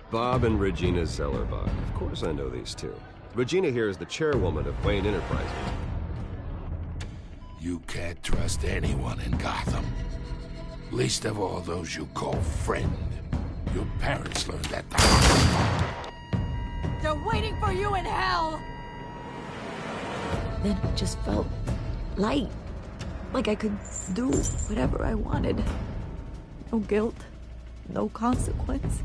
Bob and Regina Zellerbach. Of course I know these two. Regina here is the chairwoman of Wayne Enterprises. You can't trust anyone in Gotham. Least of all those you call friend. Your parents learned that the hard way. They're waiting for you in hell! Then it just felt light. Like I could do whatever I wanted. No guilt, no consequence.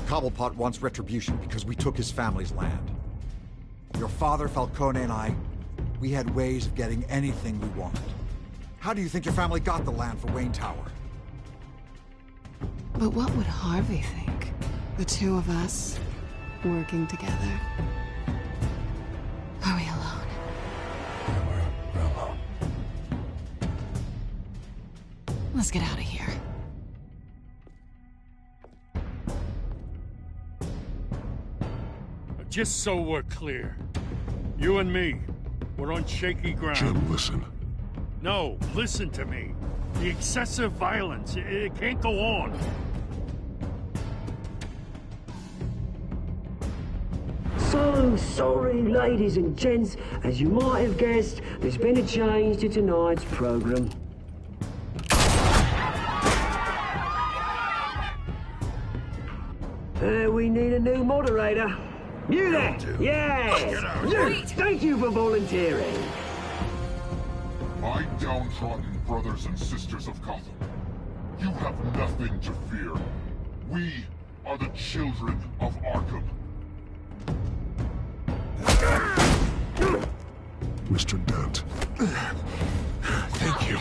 Cobblepot wants retribution because we took his family's land. Your father, Falcone, and I, we had ways of getting anything we wanted. How do you think your family got the land for Wayne Tower? But what would Harvey think? The two of us, working together. Are we alone? We're alone. Let's get out of here. Just so we're clear, you and me, we're on shaky ground. Jim, listen. No, listen to me. The excessive violence, it can't go on. So sorry, ladies and gents. As you might have guessed, there's been a change to tonight's program. We need a new moderator. You there? Yeah! You! Thank you for volunteering. My downtrodden brothers and sisters of Gotham, you have nothing to fear. We are the children of Arkham. Mr. Dent. Thank you.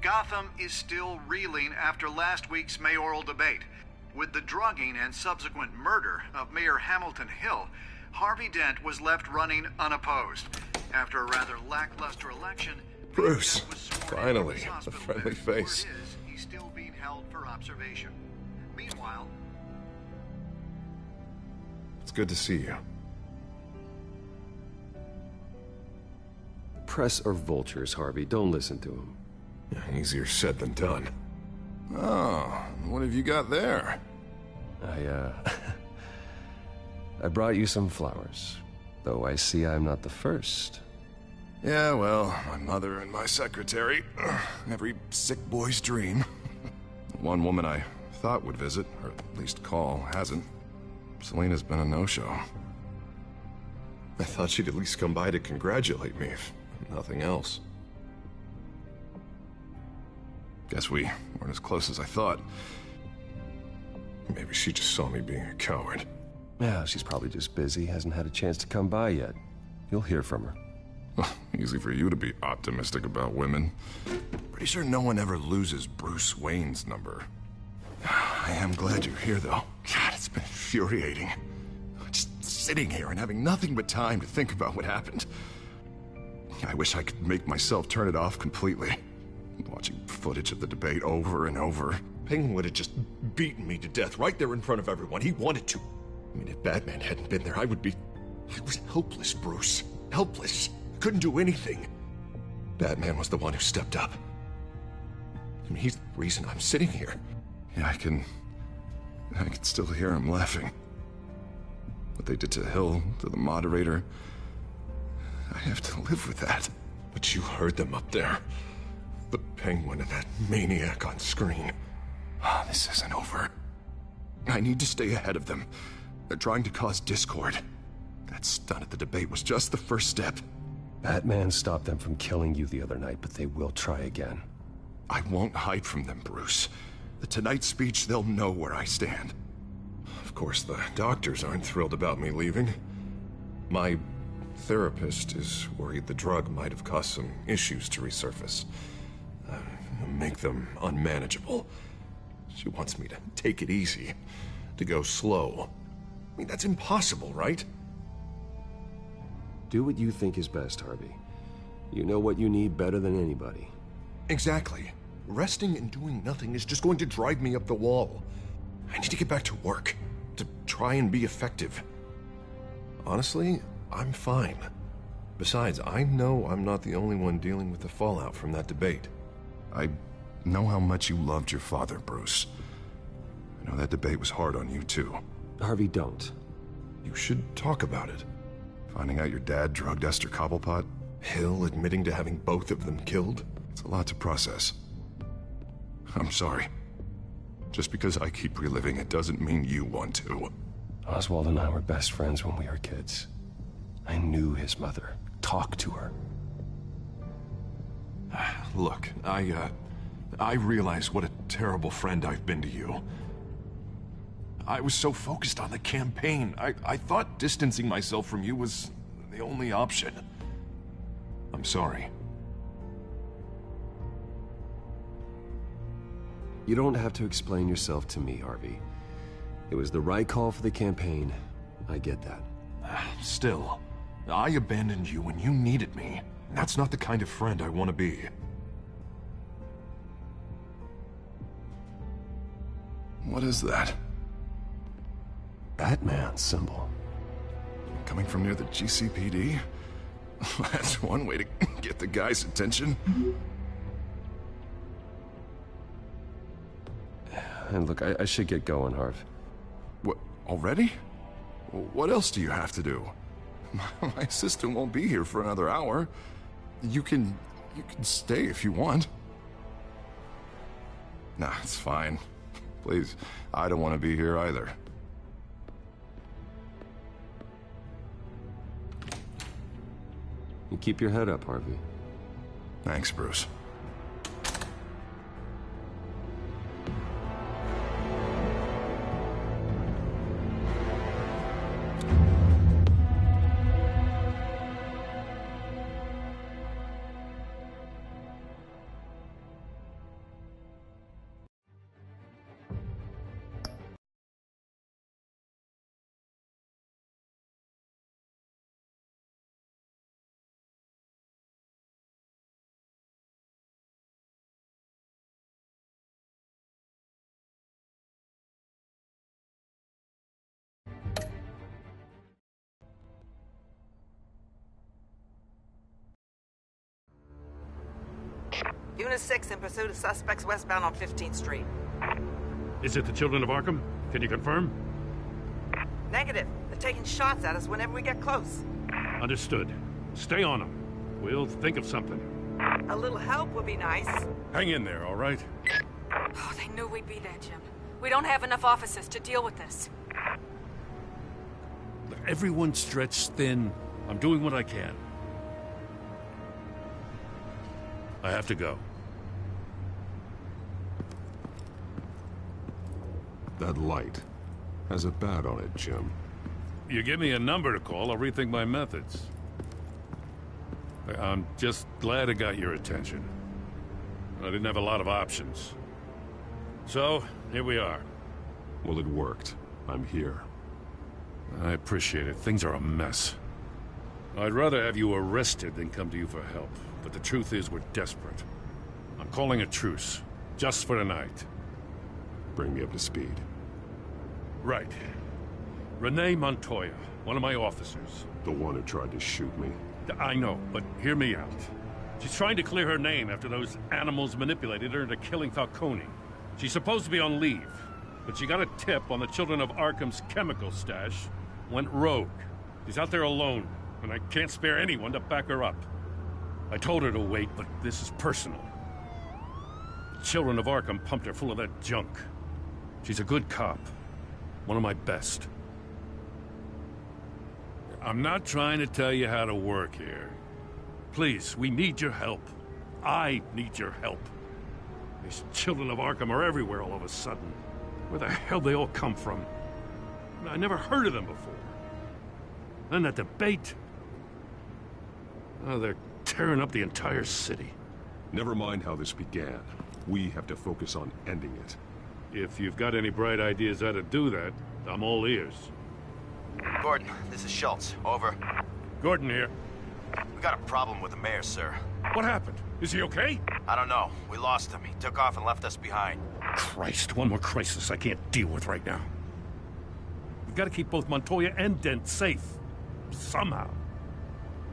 Gotham is still reeling after last week's mayoral debate. With the drugging and subsequent murder of Mayor Hamilton Hill, Harvey Dent was left running unopposed. After a rather lackluster election, Bruce, Dent was sworn finally, into his a hospital friendly bed. Word face. is, he's still being held for observation. Meanwhile, It's good to see you. Press or vultures, Harvey. Don't listen to him. Easier said than done. Oh, what have you got there? I brought you some flowers. Though I see I'm not the first. Yeah, well, my mother and my secretary. Every sick boy's dream. One woman I thought would visit, or at least call, hasn't. Selena's been a no-show. I thought she'd at least come by to congratulate me, if nothing else. Guess we weren't as close as I thought. Maybe she just saw me being a coward. Yeah, she's probably just busy, hasn't had a chance to come by yet. You'll hear from her. Well, easy for you to be optimistic about women. Pretty sure no one ever loses Bruce Wayne's number. I am glad you're here, though. God, it's been infuriating. Just sitting here and having nothing but time to think about what happened. I wish I could make myself turn it off completely. Watching footage of the debate over and over. Penguin would have just beaten me to death right there in front of everyone. He wanted to. I mean, if Batman hadn't been there, I was helpless, Bruce. Helpless. Couldn't do anything. Batman was the one who stepped up. I mean, he's the reason I'm sitting here. Yeah, I can still hear him laughing. What they did to Hill, to the moderator. I have to live with that. But you heard them up there. The Penguin and that maniac on screen. Oh, this isn't over. I need to stay ahead of them. They're trying to cause discord. That stunt at the debate was just the first step. Batman stopped them from killing you the other night, but they will try again. I won't hide from them, Bruce. The Tonight speech, they'll know where I stand. Of course, the doctors aren't thrilled about me leaving. My therapist is worried the drug might have caused some issues to resurface. Make them unmanageable. She wants me to take it easy, to go slow. I mean, that's impossible, right? Do what you think is best, Harvey. You know what you need better than anybody. Exactly. Resting and doing nothing is just going to drive me up the wall. I need to get back to work, to try and be effective. Honestly, I'm fine. Besides, I know I'm not the only one dealing with the fallout from that debate. I know how much you loved your father, Bruce. I know that debate was hard on you, too. Harvey, don't. You should talk about it. Finding out your dad drugged Esther Cobblepot? Hill admitting to having both of them killed? It's a lot to process. I'm sorry. Just because I keep reliving it doesn't mean you want to. Oswald and I were best friends when we were kids. I knew his mother. Talked to her. Look, I realize what a terrible friend I've been to you. I was so focused on the campaign. I thought distancing myself from you was the only option. I'm sorry. You don't have to explain yourself to me, Harvey. It was the right call for the campaign. I get that. Still, I abandoned you when you needed me. That's not the kind of friend I want to be. What is that? Batman symbol. Coming from near the GCPD? That's one way to get the guy's attention. And look, I should get going, Harv. What, already? What else do you have to do? My assistant won't be here for another hour. You can stay if you want. Nah, it's fine. Please, I don't want to be here either. You keep your head up, Harvey. Thanks, Bruce. Unit 6 in pursuit of suspects westbound on 15th Street. Is it the Children of Arkham? Can you confirm? Negative. They're taking shots at us whenever we get close. Understood. Stay on them. We'll think of something. A little help would be nice. Hang in there, all right? Oh, they knew we'd be there, Jim. We don't have enough officers to deal with this. Everyone's stretched thin. I'm doing what I can. I have to go. That light has a bat on it, Jim. You give me a number to call, I'll rethink my methods. I'm just glad it got your attention. I didn't have a lot of options. So, here we are. Well, it worked. I'm here. I appreciate it. Things are a mess. I'd rather have you arrested than come to you for help. But the truth is, we're desperate. I'm calling a truce. Just for tonight. Bring me up to speed. Right. Renee Montoya, one of my officers. The one who tried to shoot me. I know, but hear me out. She's trying to clear her name after those animals manipulated her into killing Falcone. She's supposed to be on leave, but she got a tip on the Children of Arkham's chemical stash, went rogue. She's out there alone, and I can't spare anyone to back her up. I told her to wait, but this is personal. The Children of Arkham pumped her full of that junk. She's a good cop. One of my best. I'm not trying to tell you how to work here. Please, we need your help. I need your help. These Children of Arkham are everywhere all of a sudden. Where the hell they all come from? I never heard of them before. Then that debate. Oh, they're tearing up the entire city. Never mind how this began. We have to focus on ending it. If you've got any bright ideas how to do that, I'm all ears. Gordon, this is Schultz. Over. Gordon here. We got a problem with the mayor, sir. What happened? Is he okay? I don't know. We lost him. He took off and left us behind. Christ, one more crisis I can't deal with right now. We've got to keep both Montoya and Dent safe. Somehow.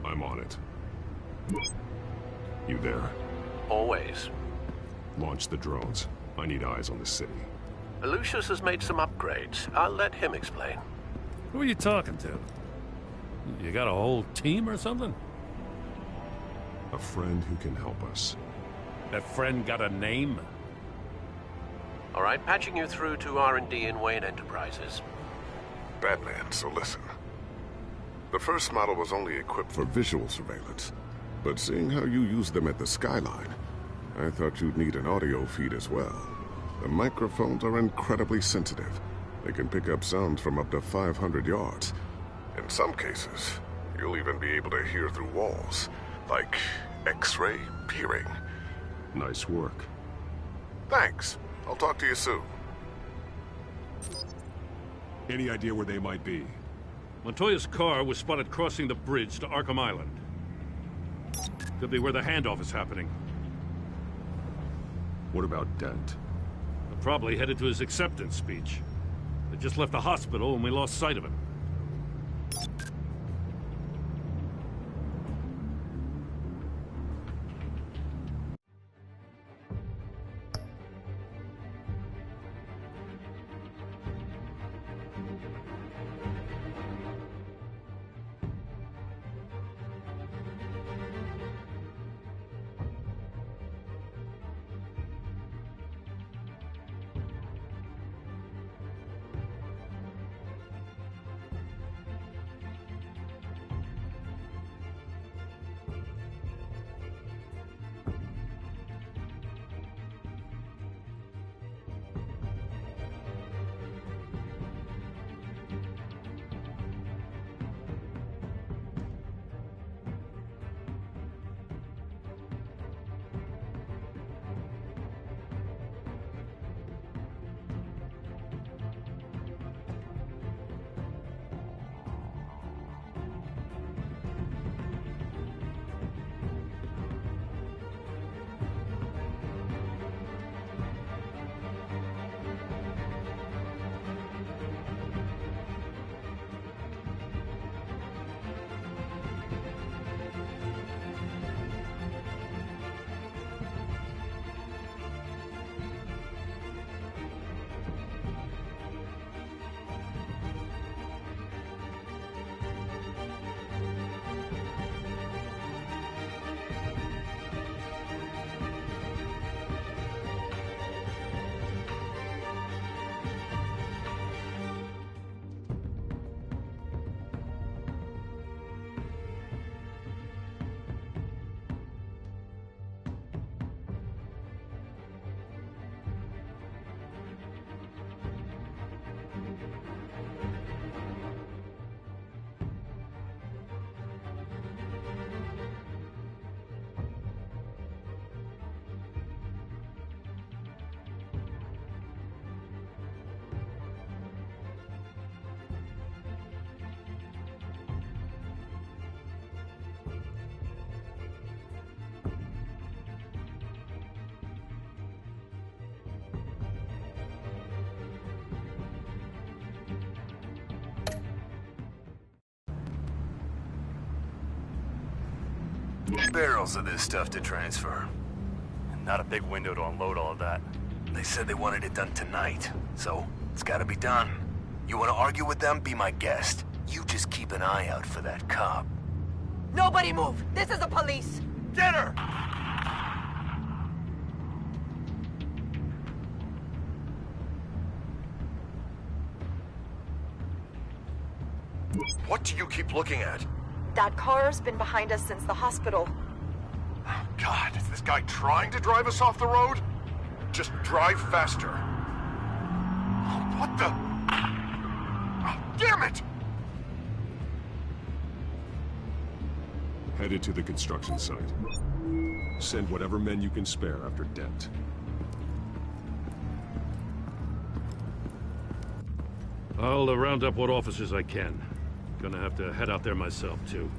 I'm on it. You there? Always. Launch the drones. I need eyes on the city. Lucius has made some upgrades. I'll let him explain. Who are you talking to? You got a whole team or something? A friend who can help us. That friend got a name? All right, patching you through to R&D in Wayne Enterprises. Batman, so listen. The first model was only equipped for visual surveillance, but seeing how you use them at the Skyline, I thought you'd need an audio feed as well. The microphones are incredibly sensitive. They can pick up sounds from up to 500 yards. In some cases, you'll even be able to hear through walls, like X-ray peering. Nice work. Thanks. I'll talk to you soon. Any idea where they might be? Montoya's car was spotted crossing the bridge to Arkham Island. Could be where the handoff is happening. What about Dent? They're probably headed to his acceptance speech. They just left the hospital and we lost sight of him. Barrels of this stuff to transfer. And not a big window to unload all of that. They said they wanted it done tonight, so it's gotta be done. You wanna argue with them? Be my guest. You just keep an eye out for that cop. Nobody move! This is the police! Get her! What do you keep looking at? That car's been behind us since the hospital. Oh, God, is this guy trying to drive us off the road? Just drive faster. Oh, what the? Oh, damn it! Headed to the construction site. Send whatever men you can spare after Dent. I'll round up what officers I can. Gonna have to head out there myself, too.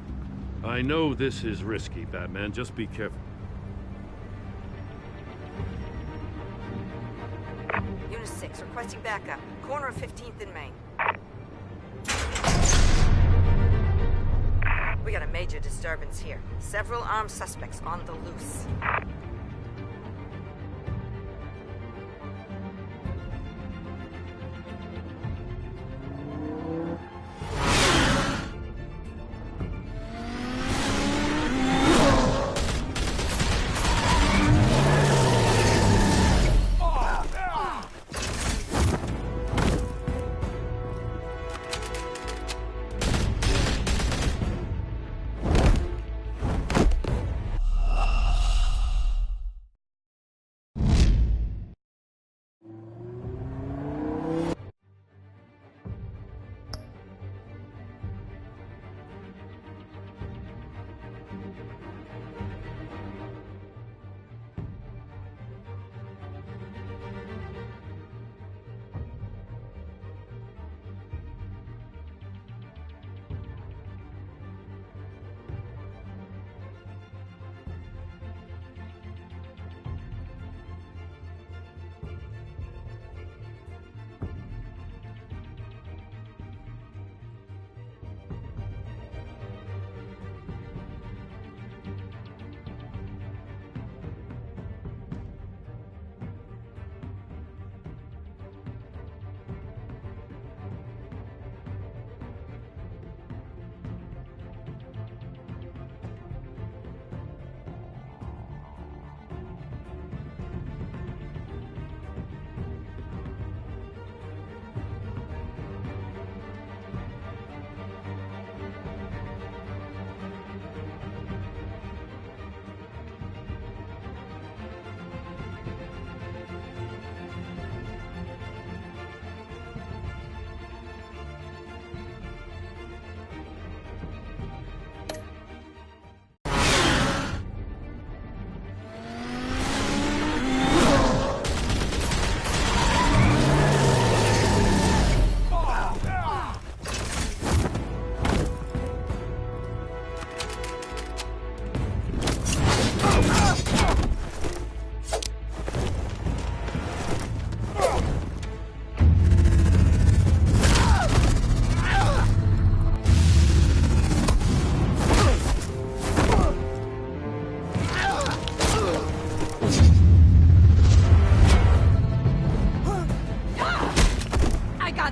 I know this is risky, Batman. Just be careful. Unit 6, requesting backup. Corner of 15th and Main. We got a major disturbance here. Several armed suspects on the loose.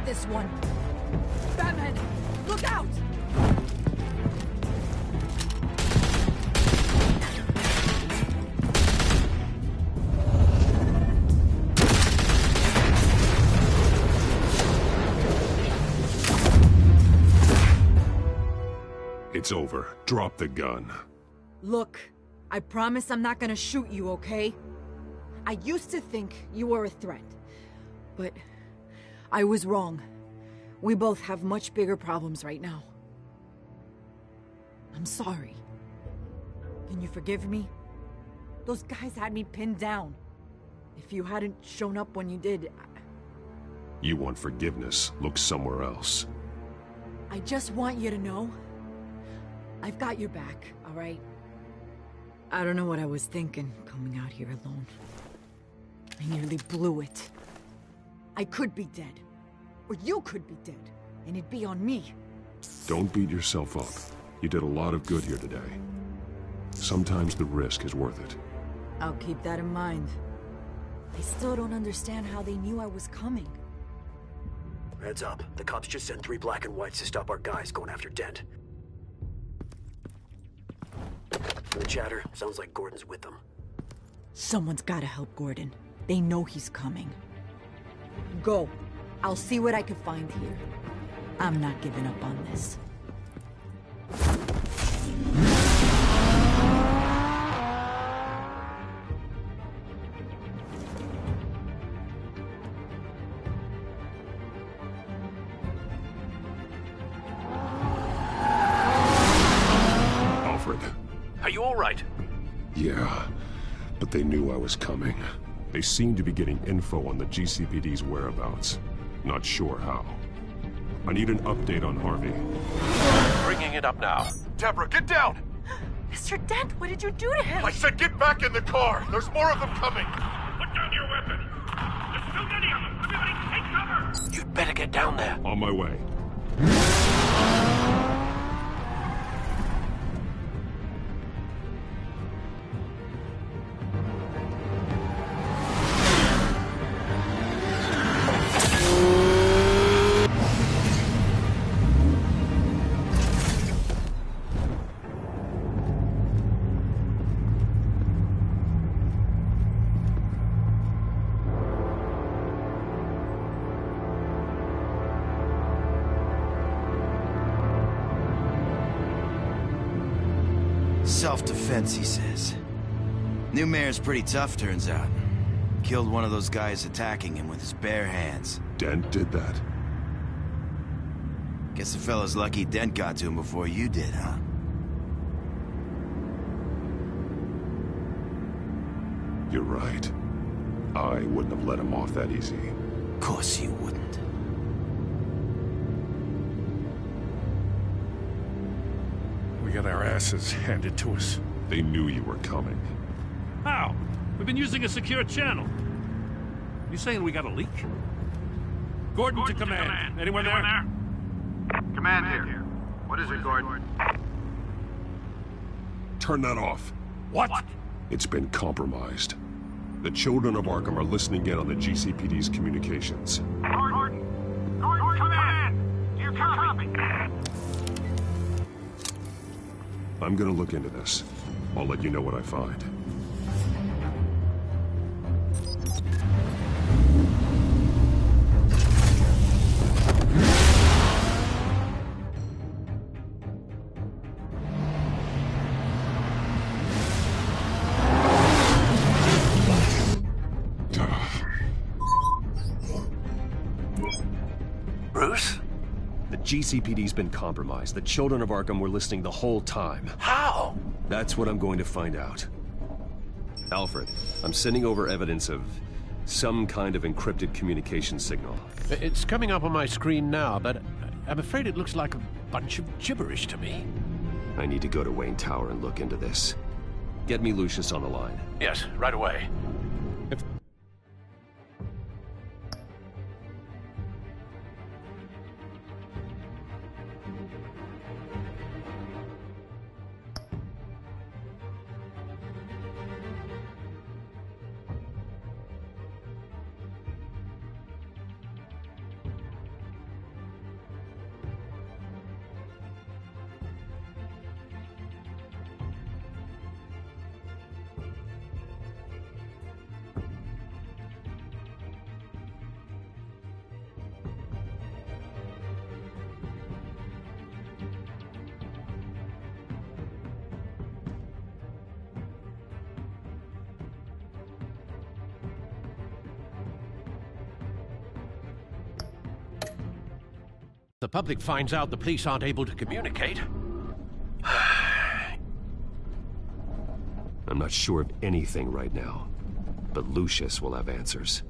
This one. Batman, look out! It's over. Drop the gun. Look, I promise I'm not gonna shoot you, okay? I used to think you were a threat, but I was wrong. We both have much bigger problems right now. I'm sorry. Can you forgive me? Those guys had me pinned down. If you hadn't shown up when you did, You want forgiveness? Look somewhere else. I just want you to know, I've got your back, all right? I don't know what I was thinking, coming out here alone. I nearly blew it. I could be dead. Or you could be dead. And it'd be on me. Don't beat yourself up. You did a lot of good here today. Sometimes the risk is worth it. I'll keep that in mind. I still don't understand how they knew I was coming. Heads up. The cops just sent 3 black and whites to stop our guys going after Dent. The chatter sounds like Gordon's with them. Someone's gotta help Gordon. They know he's coming. Go. I'll see what I can find here. I'm not giving up on this. Alfred, Yeah, but they knew I was coming. They seem to be getting info on the GCPD's whereabouts. Not sure how. I need an update on Harvey. Bringing it up now. Deborah, get down! Mr. Dent, what did you do to him? I said get back in the car! There's more of them coming! Put down your weapon! There's too many of them! Everybody take cover! You'd better get down there. On my way. Self-defense, he says. New mayor's pretty tough, turns out. Killed one of those guys attacking him with his bare hands. Dent did that? Guess the fella's lucky Dent got to him before you did, huh? You're right. I wouldn't have let him off that easy. Of course you wouldn't. We got our asses handed to us. They knew you were coming. How? We've been using a secure channel. You saying we got a leak? Gordon to command. Anyone there? Command here. What is it, Gordon? Turn that off. What? It's been compromised. The children of Arkham are listening in on the GCPD's communications. Gordon, command! Do you copy? I'm gonna look into this. I'll let you know what I find. Bruce? The GCPD's been compromised. The children of Arkham were listening the whole time. How? That's what I'm going to find out. Alfred, I'm sending over evidence of some kind of encrypted communication signal. It's coming up on my screen now, but I'm afraid it looks like a bunch of gibberish to me. I need to go to Wayne Tower and look into this. Get me Lucius on the line. Yes, right away. The public finds out the police aren't able to communicate. I'm not sure of anything right now, but Lucius will have answers.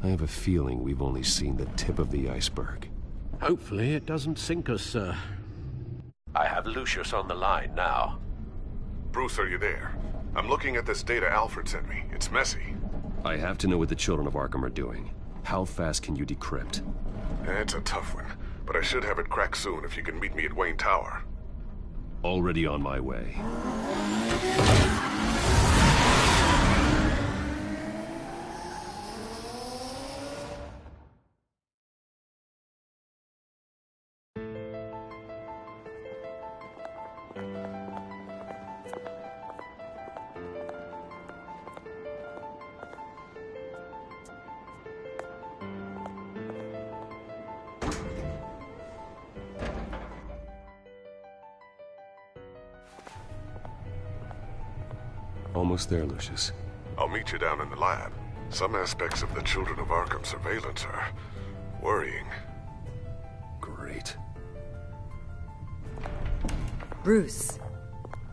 I have a feeling we've only seen the tip of the iceberg. Hopefully it doesn't sink us, sir. I have Lucius on the line now. Bruce, are you there? I'm looking at this data Alfred sent me. It's messy. I have to know what the children of Arkham are doing. How fast can you decrypt? It's a tough one, but I should have it cracked soon if you can meet me at Wayne Tower. Already on my way. Almost there, Lucius. I'll meet you down in the lab. Some aspects of the Children of Arkham surveillance are worrying. Great. Bruce.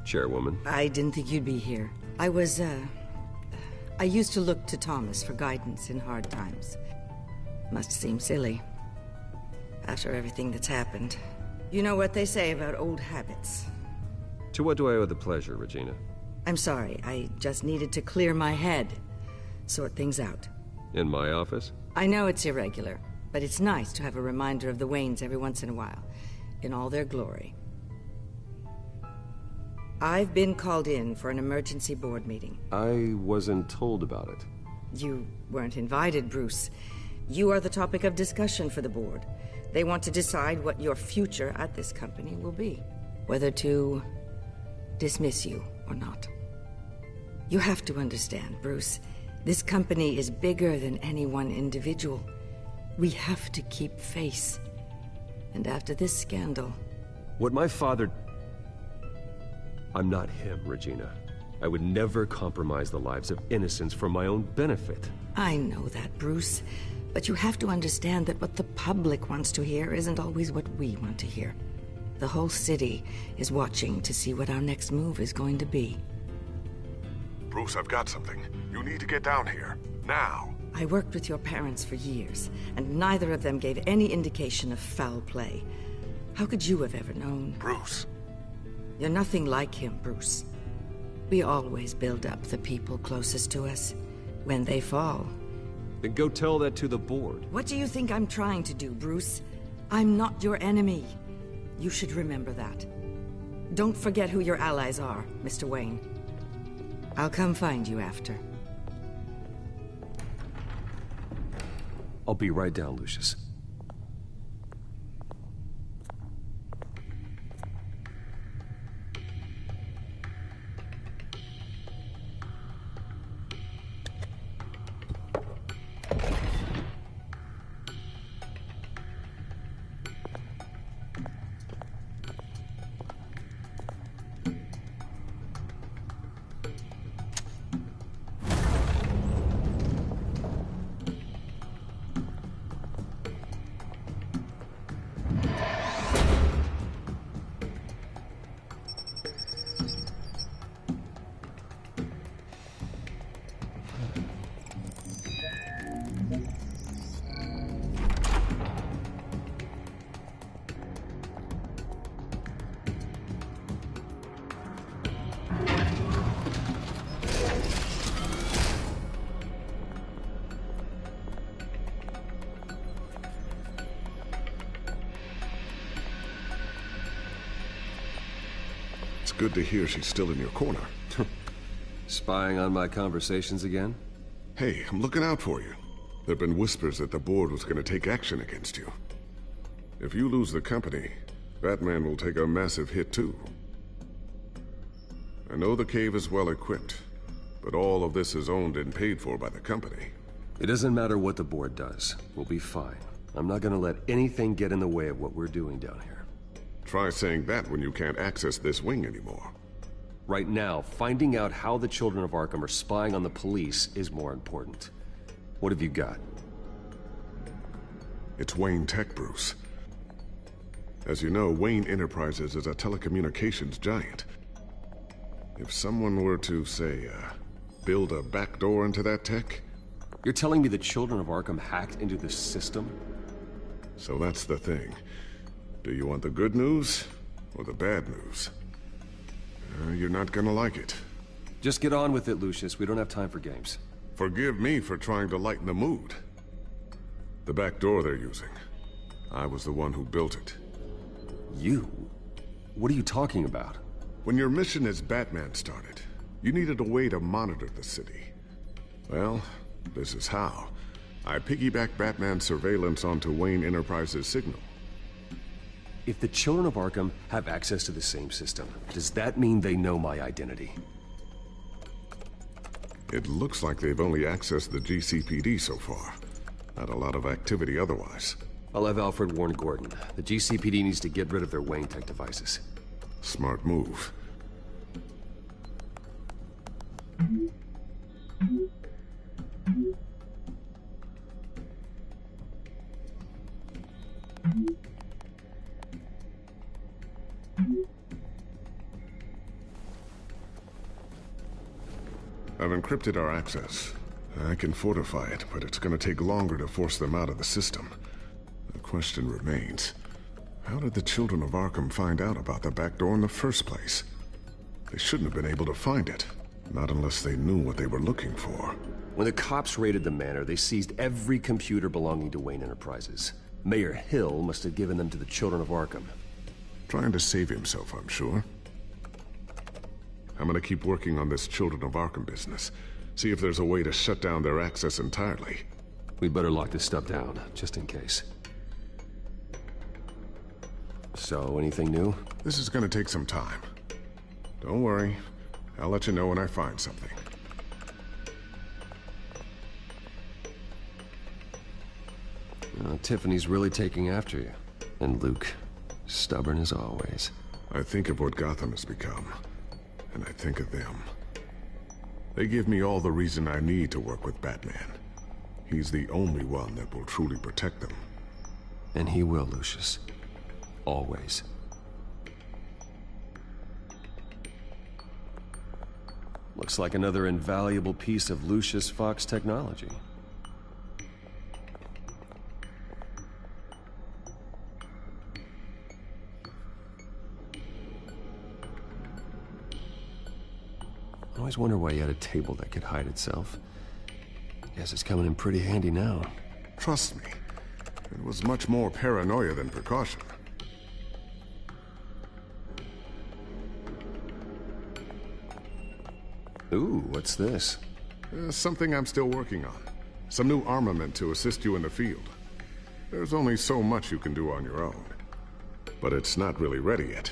Chairwoman. I didn't think you'd be here. I used to look to Thomas for guidance in hard times. Must seem silly. After everything that's happened. You know what they say about old habits. To what do I owe the pleasure, Regina? I'm sorry, I just needed to clear my head. Sort things out. In my office? I know it's irregular, but it's nice to have a reminder of the Waynes every once in a while. In all their glory. I've been called in for an emergency board meeting. I wasn't told about it. You weren't invited, Bruce. You are the topic of discussion for the board. They want to decide what your future at this company will be. Whether to dismiss you or not. You have to understand, Bruce. This company is bigger than any one individual. We have to keep face. And after this scandal... What my father... I'm not him, Regina. I would never compromise the lives of innocents for my own benefit. I know that, Bruce. But you have to understand that what the public wants to hear isn't always what we want to hear. The whole city is watching to see what our next move is going to be. Bruce, I've got something. You need to get down here. Now. I worked with your parents for years, and neither of them gave any indication of foul play. How could you have ever known? Bruce. You're nothing like him, Bruce. We always build up the people closest to us. When they fall... Then go tell that to the board. What do you think I'm trying to do, Bruce? I'm not your enemy. You should remember that. Don't forget who your allies are, Mr. Wayne. I'll come find you after. I'll be right down, Lucius. Good to hear she's still in your corner. Spying on my conversations again? Hey, I'm looking out for you. There've been whispers that the board was going to take action against you. If you lose the company, Batman will take a massive hit too. I know the cave is well equipped, but all of this is owned and paid for by the company. It doesn't matter what the board does. We'll be fine. I'm not gonna let anything get in the way of what we're doing down here. Try saying that when you can't access this wing anymore. Right now, finding out how the children of Arkham are spying on the police is more important. What have you got? It's Wayne Tech, Bruce. As you know, Wayne Enterprises is a telecommunications giant. If someone were to, say, build a backdoor into that tech... You're telling me the children of Arkham hacked into this system? So that's the thing. Do you want the good news, or the bad news? You're not gonna like it. Just get on with it, Lucius. We don't have time for games. Forgive me for trying to lighten the mood. The back door they're using. I was the one who built it. You? What are you talking about? When your mission as Batman started, you needed a way to monitor the city. Well, this is how. I piggybacked Batman's surveillance onto Wayne Enterprises' signal. If the children of Arkham have access to the same system, does that mean they know my identity? It looks like they've only accessed the GCPD so far. Not a lot of activity otherwise. I'll have Alfred warn Gordon. The GCPD needs to get rid of their Wayne Tech devices. Smart move. I've encrypted our access. I can fortify it, but it's gonna take longer to force them out of the system. The question remains, how did the children of Arkham find out about the back door in the first place? They shouldn't have been able to find it. Not unless they knew what they were looking for. When the cops raided the manor, they seized every computer belonging to Wayne Enterprises. Mayor Hill must have given them to the children of Arkham. Trying to save himself, I'm sure. I'm gonna keep working on this Children of Arkham business. See if there's a way to shut down their access entirely. We'd better lock this stuff down, just in case. So, anything new? This is gonna take some time. Don't worry. I'll let you know when I find something. Tiffany's really taking after you. And Luke, stubborn as always. I think of what Gotham has become, and I think of them. They give me all the reason I need to work with Batman. He's the only one that will truly protect them. And he will, Lucius. Always. Looks like another invaluable piece of Lucius Fox technology. I always wonder why you had a table that could hide itself. Guess it's coming in pretty handy now. Trust me, it was much more paranoia than precaution. Ooh, what's this? Something I'm still working on. Some new armament to assist you in the field. There's only so much you can do on your own. But it's not really ready yet.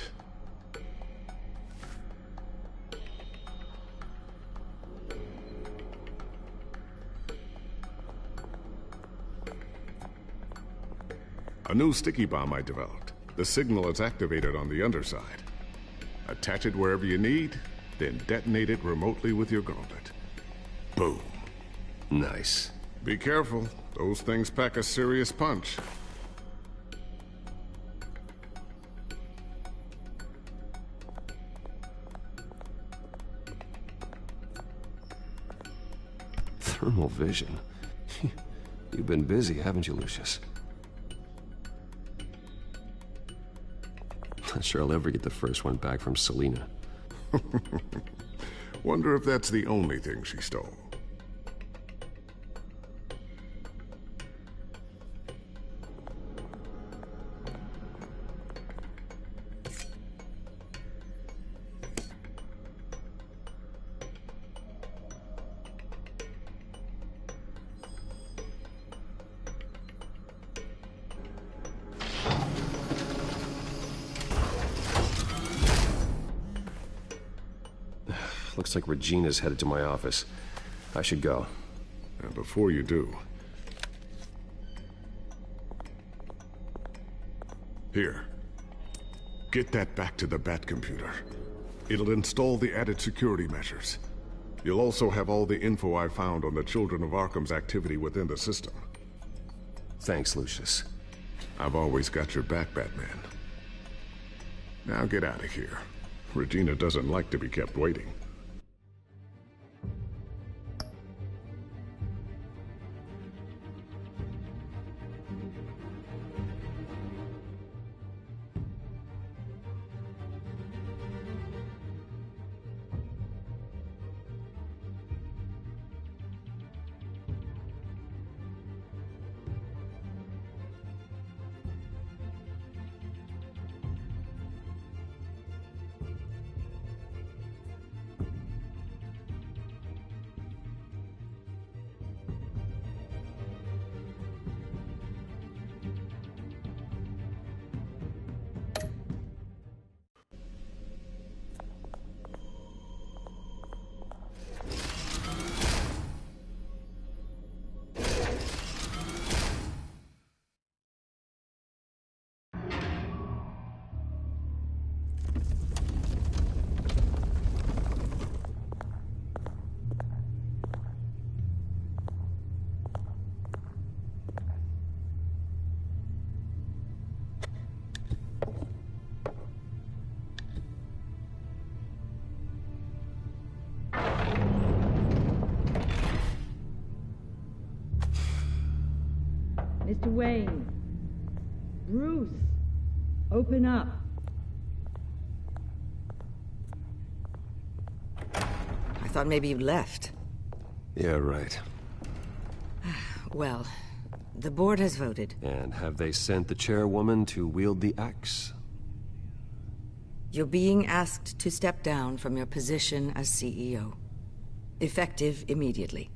A new sticky bomb I developed. The signal is activated on the underside. Attach it wherever you need, then detonate it remotely with your gauntlet. Boom. Nice. Be careful. Those things pack a serious punch. Thermal vision. You've been busy, haven't you, Lucius? Not sure I'll ever get the first one back from Selina. Wonder if that's the only thing she stole. Looks like Regina's headed to my office. I should go. And before you do... Here. Get that back to the Bat computer. It'll install the added security measures. You'll also have all the info I found on the Children of Arkham's activity within the system. Thanks, Lucius. I've always got your back, Batman. Now get out of here. Regina doesn't like to be kept waiting. Wayne. Bruce, open up. I thought maybe you left. Yeah, right. Well, the board has voted. And have they sent the chairwoman to wield the axe? You're being asked to step down from your position as CEO. Effective immediately.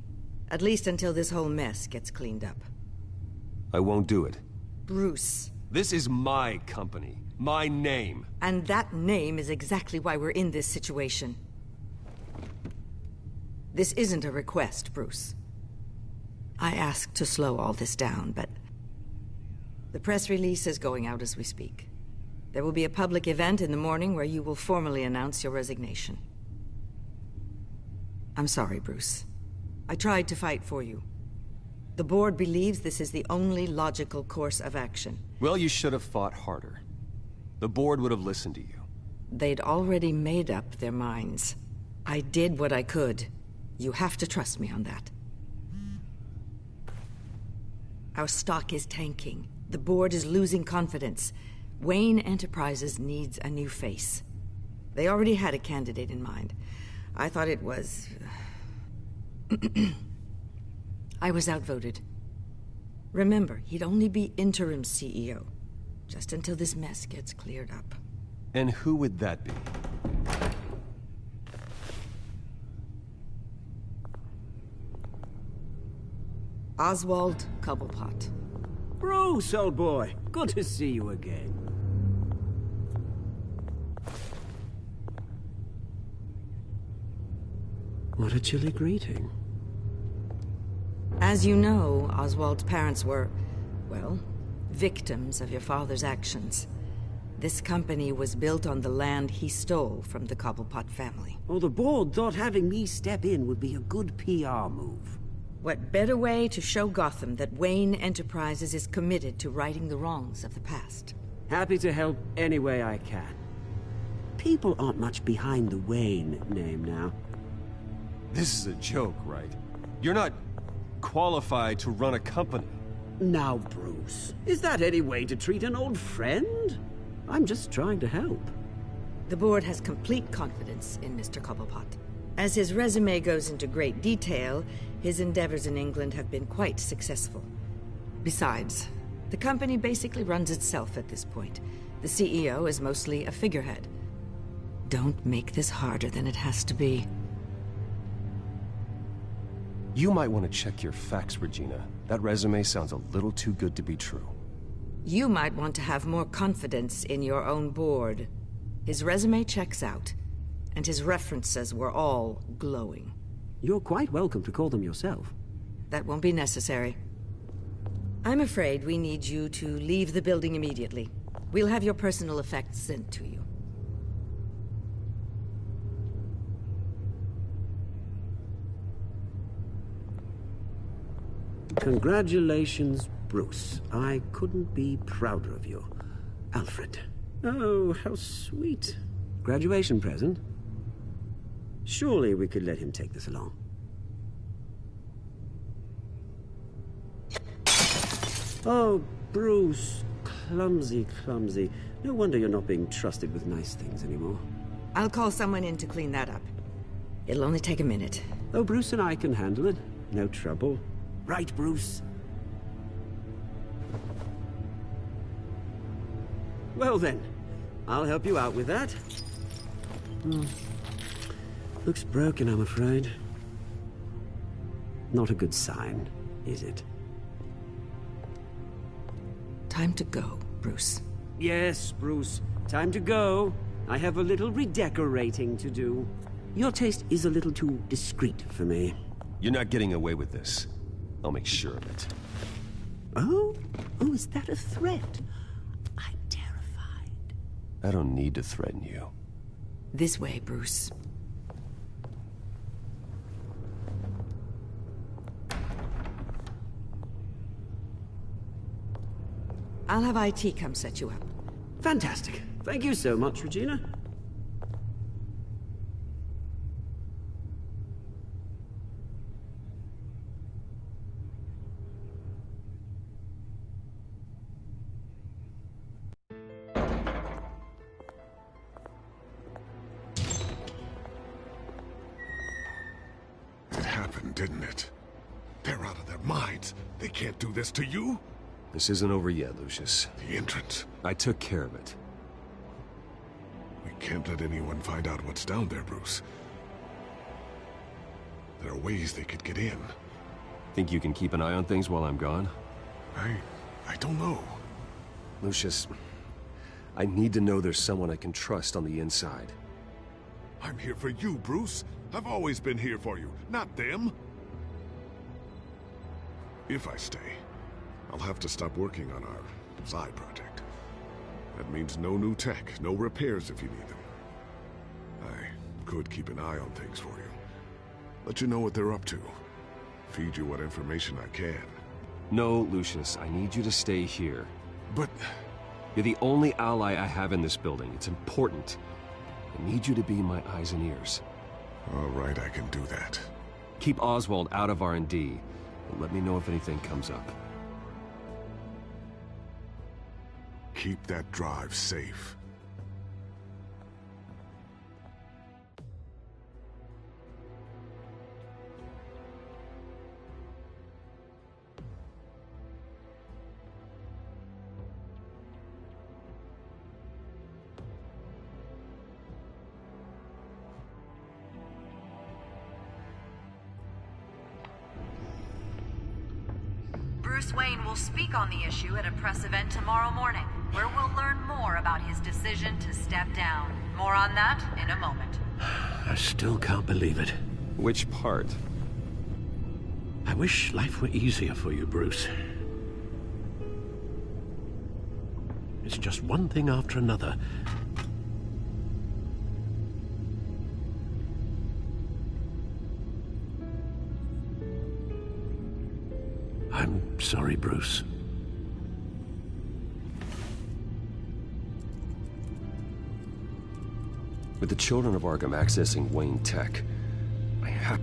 At least until this whole mess gets cleaned up. I won't do it. Bruce. This is my company. My name. And that name is exactly why we're in this situation. This isn't a request, Bruce. I asked to slow all this down, but the press release is going out as we speak. There will be a public event in the morning where you will formally announce your resignation. I'm sorry, Bruce. I tried to fight for you. The board believes this is the only logical course of action. Well, you should have fought harder. The board would have listened to you. They'd already made up their minds. I did what I could. You have to trust me on that. Our stock is tanking. The board is losing confidence. Wayne Enterprises needs a new face. They already had a candidate in mind. I thought it was... I was outvoted. Remember, he'd only be interim CEO, just until this mess gets cleared up. And who would that be? Oswald Cobblepot. Bruce, old boy. Good to see you again. What a chilly greeting. As you know, Oswald's parents were, well, victims of your father's actions. This company was built on the land he stole from the Cobblepot family. Well, the board thought having me step in would be a good PR move. What better way to show Gotham that Wayne Enterprises is committed to righting the wrongs of the past? Happy to help any way I can. People aren't much behind the Wayne name now. This is a joke, right? You're not qualified to run a company. Now, Bruce, is that any way to treat an old friend? I'm just trying to help. The board has complete confidence in Mr. Cobblepot. As his resume goes into great detail, his endeavors in England have been quite successful. Besides, the company basically runs itself at this point. The CEO is mostly a figurehead. Don't make this harder than it has to be. You might want to check your facts, Regina. That resume sounds a little too good to be true. You might want to have more confidence in your own board. His resume checks out, and his references were all glowing. You're quite welcome to call them yourself. That won't be necessary. I'm afraid we need you to leave the building immediately. We'll have your personal effects sent to you. Congratulations, Bruce. I couldn't be prouder of you. Alfred. Oh, how sweet. Graduation present? Surely we could let him take this along. Oh, Bruce. Clumsy, clumsy. No wonder you're not being trusted with nice things anymore. I'll call someone in to clean that up. It'll only take a minute. Oh, Bruce and I can handle it. No trouble. Right, Bruce? Well then, I'll help you out with that. Looks broken, I'm afraid. Not a good sign, is it? Time to go, Bruce. Yes, Bruce. Time to go. I have a little redecorating to do. Your taste is a little too discreet for me. You're not getting away with this. I'll make sure of it. Oh? Oh, is that a threat? I'm terrified. I don't need to threaten you. This way, Bruce. I'll have IT come set you up. Fantastic. Thank you so much, Regina. didn't it? They're out of their minds. They can't do this to you. This isn't over yet, Lucius. The entrance. I took care of it. We can't let anyone find out what's down there, Bruce. There are ways they could get in. Think you can keep an eye on things while I'm gone? I don't know. Lucius, I need to know there's someone I can trust on the inside. I'm here for you, Bruce. I've always been here for you, not them. If I stay, I'll have to stop working on our side project. That means no new tech, no repairs if you need them. I could keep an eye on things for you. Let you know what they're up to. Feed you what information I can. No, Lucius, I need you to stay here. But... You're the only ally I have in this building. It's important. I need you to be my eyes and ears. All right, I can do that. Keep Oswald out of R&D, and let me know if anything comes up. Keep that drive safe. Bruce Wayne will speak on the issue at a press event tomorrow morning, where we'll learn more about his decision to step down. More on that in a moment. I still can't believe it. Which part? I wish life were easier for you, Bruce. It's just one thing after another. I'm sorry, Bruce. With the children of Arkham accessing Wayne Tech, I have...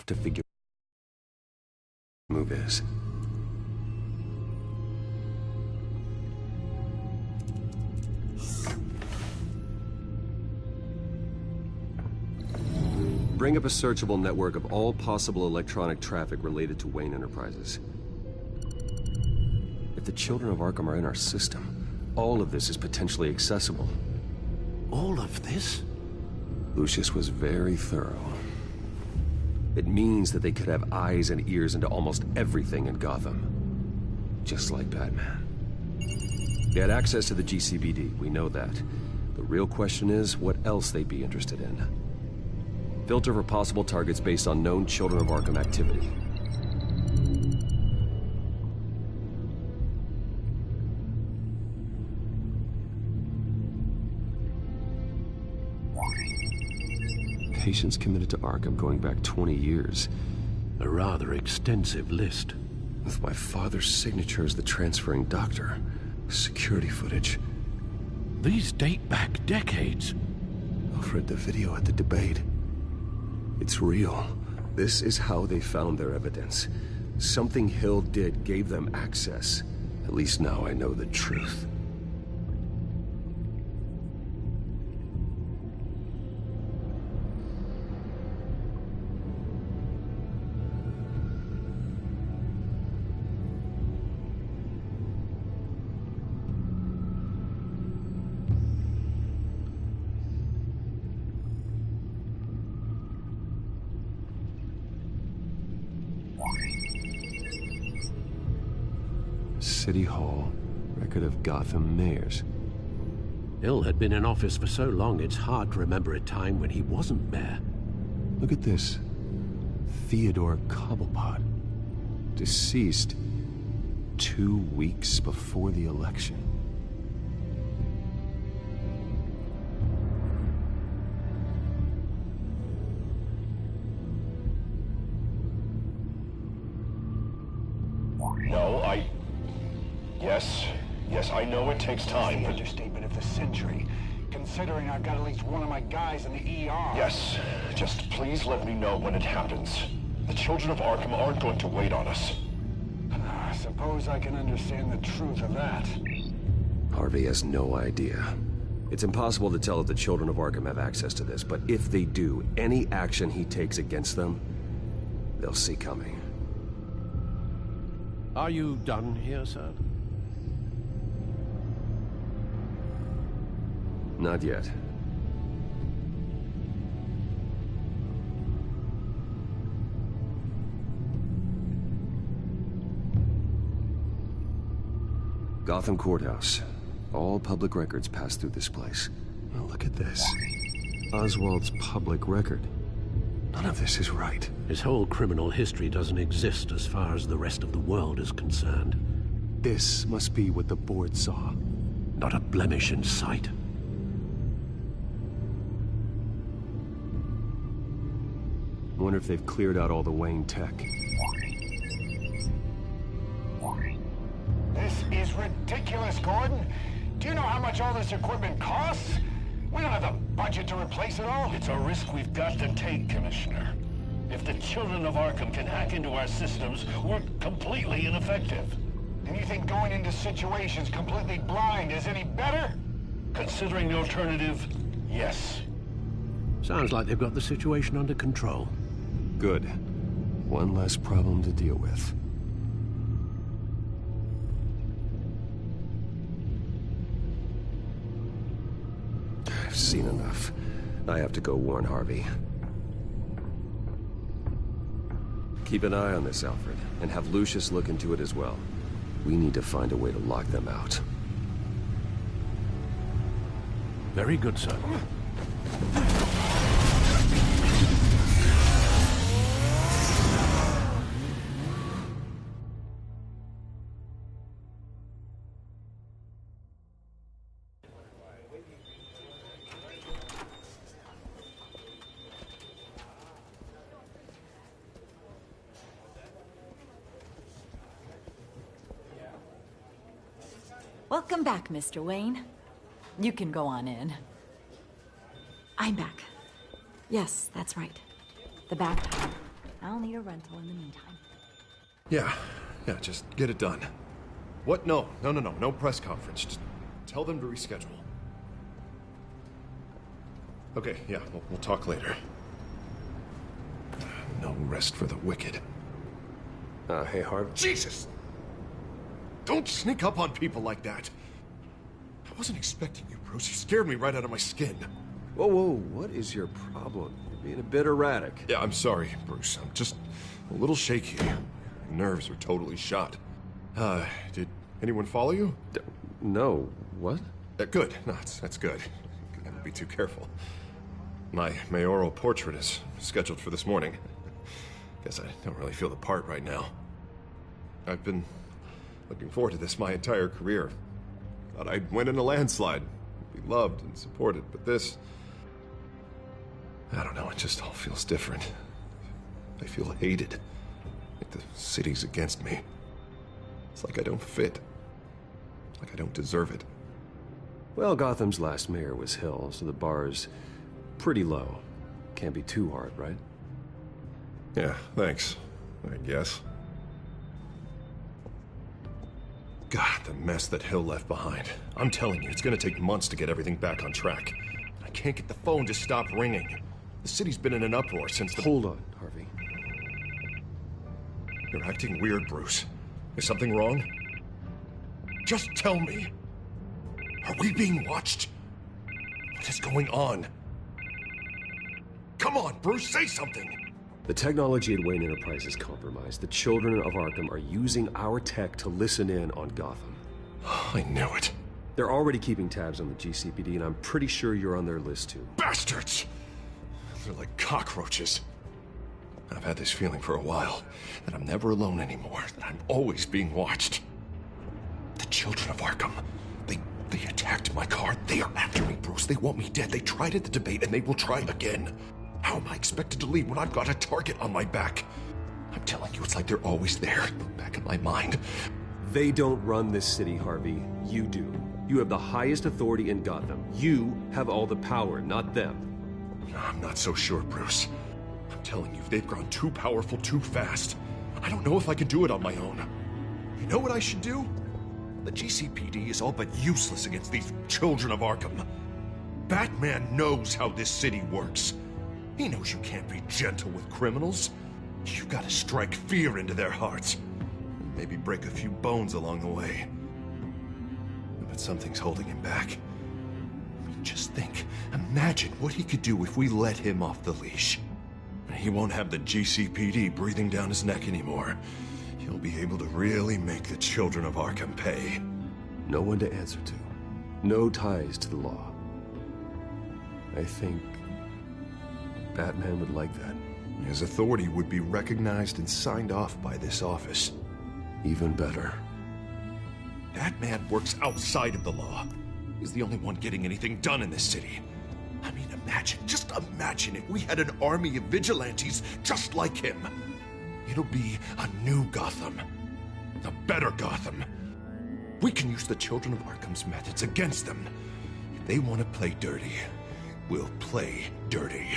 to figure what the move is. Bring up a searchable network of all possible electronic traffic related to Wayne Enterprises. If the children of Arkham are in our system, all of this is potentially accessible. All of this? Lucius was very thorough. It means that they could have eyes and ears into almost everything in Gotham. Just like Batman. They had access to the GCPD, we know that. The real question is, what else they'd be interested in. Filter for possible targets based on known Children of Arkham activity. Patients committed to Arkham going back 20 years. A rather extensive list. With my father's signature as the transferring doctor. Security footage. These date back decades. Alfred, the video at the debate. It's real. This is how they found their evidence. Something Hill did gave them access. At least now I know the truth. City Hall, record of Gotham mayors. Hill had been in office for so long, it's hard to remember a time when he wasn't mayor. Look at this. Theodore Cobblepot. Deceased 2 weeks before the election. Yes, I know it takes time. The understatement of the century, considering I've got at least one of my guys in the ER. Yes, just please let me know when it happens. The children of Arkham aren't going to wait on us. I suppose I can understand the truth of that. Harvey has no idea. It's impossible to tell if the children of Arkham have access to this, but if they do, any action he takes against them, they'll see coming. Are you done here, sir? Not yet. Gotham Courthouse. All public records pass through this place. Oh, look at this. Oswald's public record. None of this is right. His whole criminal history doesn't exist as far as the rest of the world is concerned. This must be what the board saw. Not a blemish in sight. I wonder if they've cleared out all the Wayne tech. This is ridiculous, Gordon. Do you know how much all this equipment costs? We don't have the budget to replace it all. It's a risk we've got to take, Commissioner. If the children of Arkham can hack into our systems, we're completely ineffective. And you think going into situations completely blind is any better? Considering the alternative, yes. Sounds like they've got the situation under control. Good. One less problem to deal with. I've seen enough. I have to go warn Harvey. Keep an eye on this, Alfred, and have Lucius look into it as well. We need to find a way to lock them out. Very good, sir. Welcome back, Mr. Wayne. You can go on in. I'm back. Yes, that's right. The back. I'll need a rental in the meantime. Yeah, just get it done. What? No press conference. Just tell them to reschedule. Okay, yeah, we'll talk later. No rest for the wicked. Hey, Harvey. Jesus! Don't sneak up on people like that. I wasn't expecting you, Bruce. You scared me right out of my skin. Whoa, what is your problem? You're being a bit erratic. Yeah, I'm sorry, Bruce. I'm just a little shaky. My nerves are totally shot. Did anyone follow you? No. What? Good. No, that's good. Gotta be too careful. My mayoral portrait is scheduled for this morning. Guess I don't really feel the part right now. I've been looking forward to this my entire career. Thought I'd win in a landslide, be loved and supported, but this... I don't know, it just all feels different. I feel hated. Like the city's against me. It's like I don't fit. Like I don't deserve it. Well, Gotham's last mayor was Hill, so the bar's pretty low. Can't be too hard, right? Yeah, thanks, I guess. God, the mess that Hill left behind. I'm telling you, it's gonna take months to get everything back on track. I can't get the phone to stop ringing. The city's been in an uproar since the... Hold on, Harvey. You're acting weird, Bruce. Is something wrong? Just tell me. Are we being watched? What is going on? Come on, Bruce, say something! The technology at Wayne Enterprise is compromised. The children of Arkham are using our tech to listen in on Gotham. I knew it. They're already keeping tabs on the GCPD, and I'm pretty sure you're on their list, too. Bastards! They're like cockroaches. I've had this feeling for a while, that I'm never alone anymore, that I'm always being watched. The children of Arkham, they attacked my car. They are after me, Bruce. They want me dead. They tried at the debate, and they will try again. How am I expected to leave when I've got a target on my back? I'm telling you, it's like they're always there, back in my mind. They don't run this city, Harvey. You do. You have the highest authority in Gotham. You have all the power, not them. I'm not so sure, Bruce. I'm telling you, they've grown too powerful too fast. I don't know if I can do it on my own. You know what I should do? The GCPD is all but useless against these children of Arkham. Batman knows how this city works. He knows you can't be gentle with criminals. You gotta strike fear into their hearts. And maybe break a few bones along the way. But something's holding him back. I mean, just think. Imagine what he could do if we let him off the leash. He won't have the GCPD breathing down his neck anymore. He'll be able to really make the children of Arkham pay. No one to answer to. No ties to the law. I think Batman would like that. His authority would be recognized and signed off by this office. Even better. Batman works outside of the law. He's the only one getting anything done in this city. I mean, just imagine if we had an army of vigilantes just like him. It'll be a new Gotham. A better Gotham. We can use the children of Arkham's methods against them. If they want to play dirty, we'll play dirty.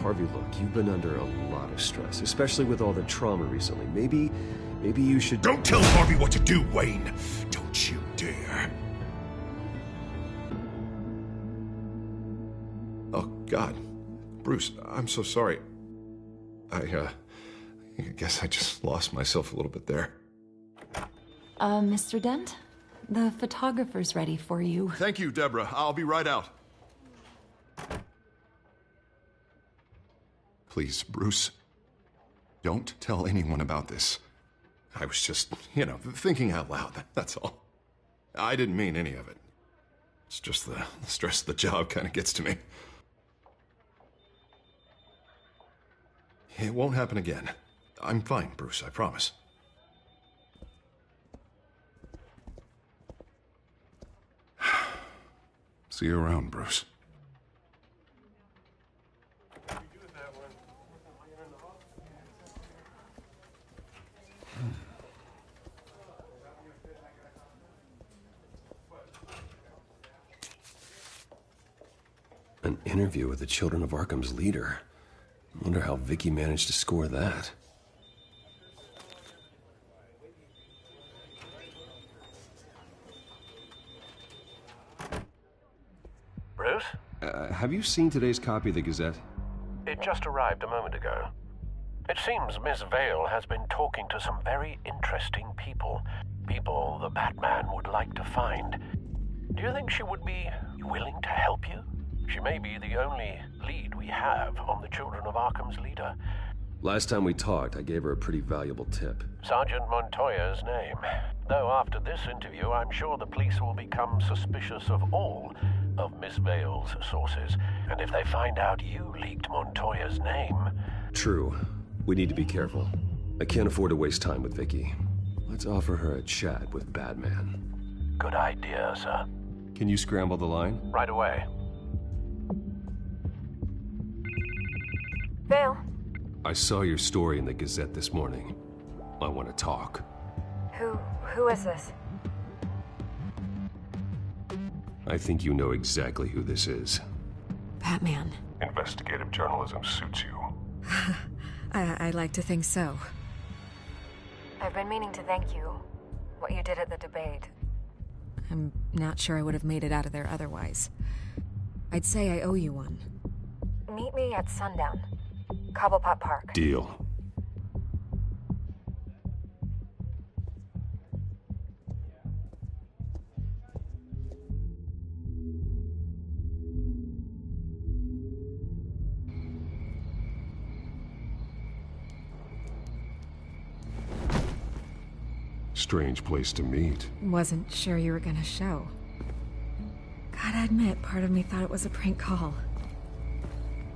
Harvey, look, you've been under a lot of stress, especially with all the trauma recently. Maybe you should... Don't tell Harvey what to do, Wayne! Don't you dare. Oh, God. Bruce, I'm so sorry. I guess I just lost myself a little bit there. Mr. Dent? The photographer's ready for you. Thank you, Deborah. I'll be right out. Please, Bruce, don't tell anyone about this. I was just, thinking out loud, that's all. I didn't mean any of it. It's just the stress of the job kind of gets to me. It won't happen again. I'm fine, Bruce, I promise. See you around, Bruce. An interview with the Children of Arkham's leader. Wonder how Vicky managed to score that. Bruce? Have you seen today's copy of the Gazette? It just arrived a moment ago. It seems Miss Vale has been talking to some very interesting people. People the Batman would like to find. Do you think she would be willing to help you? She may be the only lead we have on the Children of Arkham's leader. Last time we talked, I gave her a pretty valuable tip. Sergeant Montoya's name. Though after this interview, I'm sure the police will become suspicious of all of Miss Vale's sources. And if they find out you leaked Montoya's name... True. We need to be careful. I can't afford to waste time with Vicky. Let's offer her a chat with Batman. Good idea, sir. Can you scramble the line? Right away. Vale. I saw your story in the Gazette this morning. I want to talk. Who is this? I think you know exactly who this is. Batman. Investigative journalism suits you. I like to think so. I've been meaning to thank you. What you did at the debate. I'm not sure I would have made it out of there otherwise. I'd say I owe you one. Meet me at sundown. Cobblepot Park. Deal. Strange place to meet. Wasn't sure you were gonna show. Gotta admit, part of me thought it was a prank call.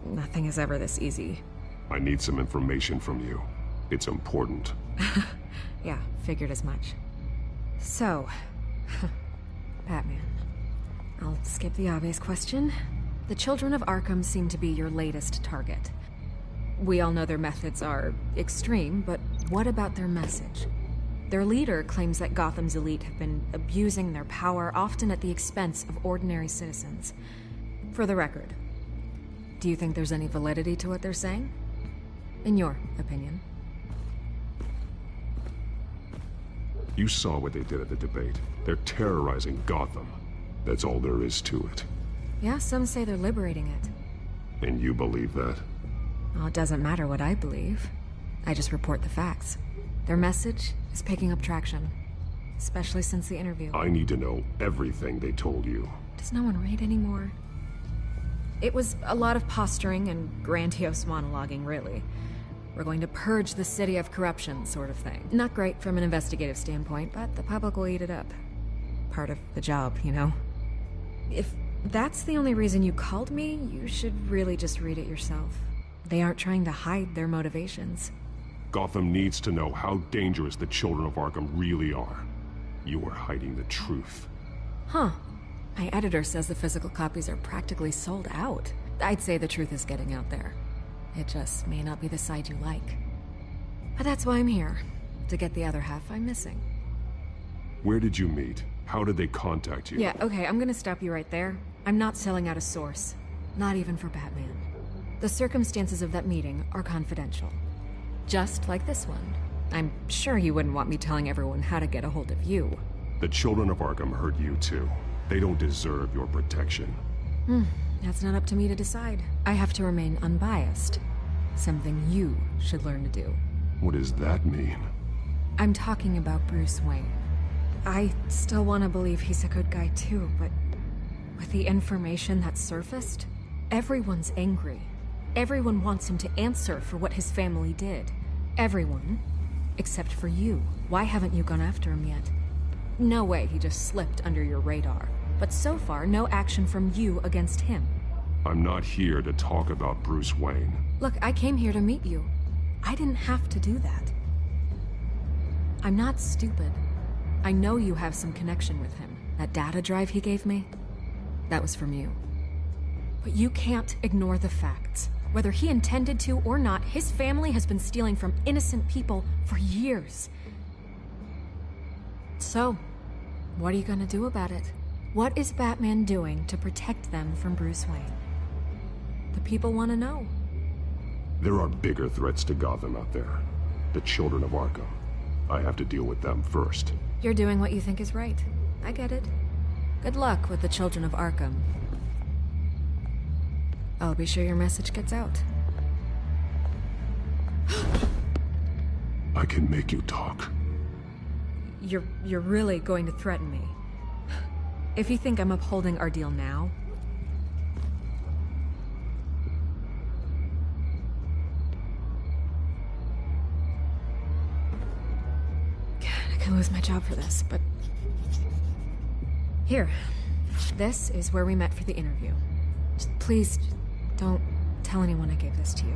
Nothing is ever this easy. I need some information from you. It's important. Yeah, figured as much. So, Batman. I'll skip the obvious question. The Children of Arkham seem to be your latest target. We all know their methods are extreme, but what about their message? Their leader claims that Gotham's elite have been abusing their power, often at the expense of ordinary citizens. For the record, do you think there's any validity to what they're saying? In your opinion? You saw what they did at the debate. They're terrorizing Gotham. That's all there is to it. Yeah, some say they're liberating it. And you believe that? Well, it doesn't matter what I believe. I just report the facts. Their message is picking up traction, especially since the interview. I need to know everything they told you. Does no one read anymore? It was a lot of posturing and grandiose monologuing, really. We're going to purge the city of corruption, sort of thing. Not great from an investigative standpoint, but the public will eat it up. Part of the job, you know? If that's the only reason you called me, you should really just read it yourself. They aren't trying to hide their motivations. Gotham needs to know how dangerous the Children of Arkham really are. You are hiding the truth. Huh. My editor says the physical copies are practically sold out. I'd say the truth is getting out there. It just may not be the side you like. But that's why I'm here. To get the other half I'm missing. Where did you meet? How did they contact you? Yeah, okay, I'm gonna stop you right there. I'm not selling out a source. Not even for Batman. The circumstances of that meeting are confidential. Just like this one. I'm sure you wouldn't want me telling everyone how to get a hold of you. The Children of Arkham hurt you too. They don't deserve your protection. That's not up to me to decide. I have to remain unbiased. Something you should learn to do. What does that mean? I'm talking about Bruce Wayne. I still want to believe he's a good guy too, but with the information that surfaced, everyone's angry. Everyone wants him to answer for what his family did. Everyone, except for you. Why haven't you gone after him yet? No way he just slipped under your radar. But so far, no action from you against him. I'm not here to talk about Bruce Wayne. Look, I came here to meet you. I didn't have to do that. I'm not stupid. I know you have some connection with him. That data drive he gave me, that was from you. But you can't ignore the facts. Whether he intended to or not, his family has been stealing from innocent people for years. So, what are you gonna do about it? What is Batman doing to protect them from Bruce Wayne? The people want to know. There are bigger threats to Gotham out there. The children of Arkham. I have to deal with them first. You're doing what you think is right. I get it. Good luck with the children of Arkham. I'll be sure your message gets out. I can make you talk. You're really going to threaten me? If you think I'm upholding our deal now... I could lose my job for this, but... Here. This is where we met for the interview. Just please, don't tell anyone I gave this to you.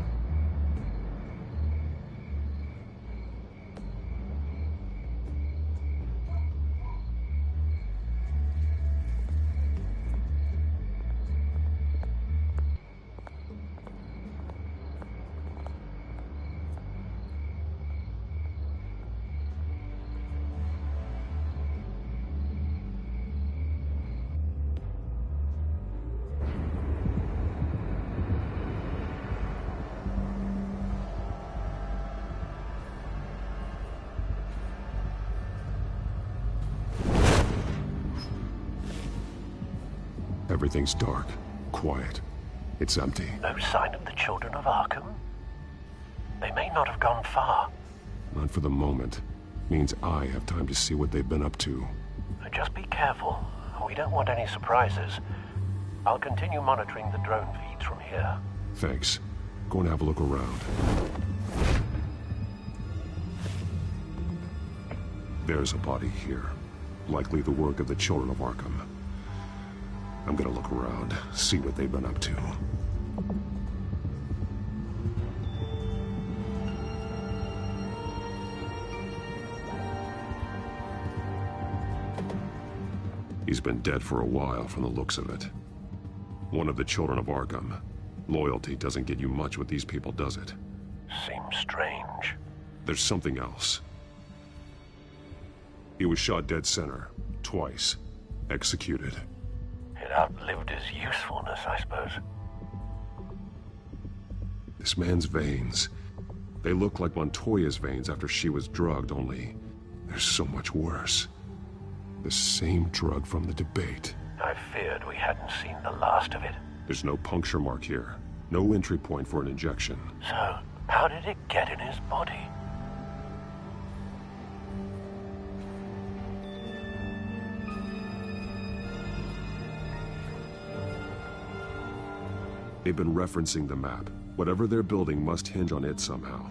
Everything's dark, quiet. It's empty. No sign of the children of Arkham? They may not have gone far. Not for the moment. Means I have time to see what they've been up to. Just be careful. We don't want any surprises. I'll continue monitoring the drone feeds from here. Thanks. Go and have a look around. There's a body here. Likely the work of the children of Arkham. I'm gonna look around, see what they've been up to. He's been dead for a while from the looks of it. One of the children of Arkham. Loyalty doesn't get you much with these people, does it? Seems strange. There's something else. He was shot dead center, twice. Executed. It outlived his usefulness, I suppose. This man's veins. They look like Montoya's veins after she was drugged, only they're so much worse. The same drug from the debate. I feared we hadn't seen the last of it. There's no puncture mark here. No entry point for an injection. So, how did it get in his body? They've been referencing the map. Whatever they're building must hinge on it somehow.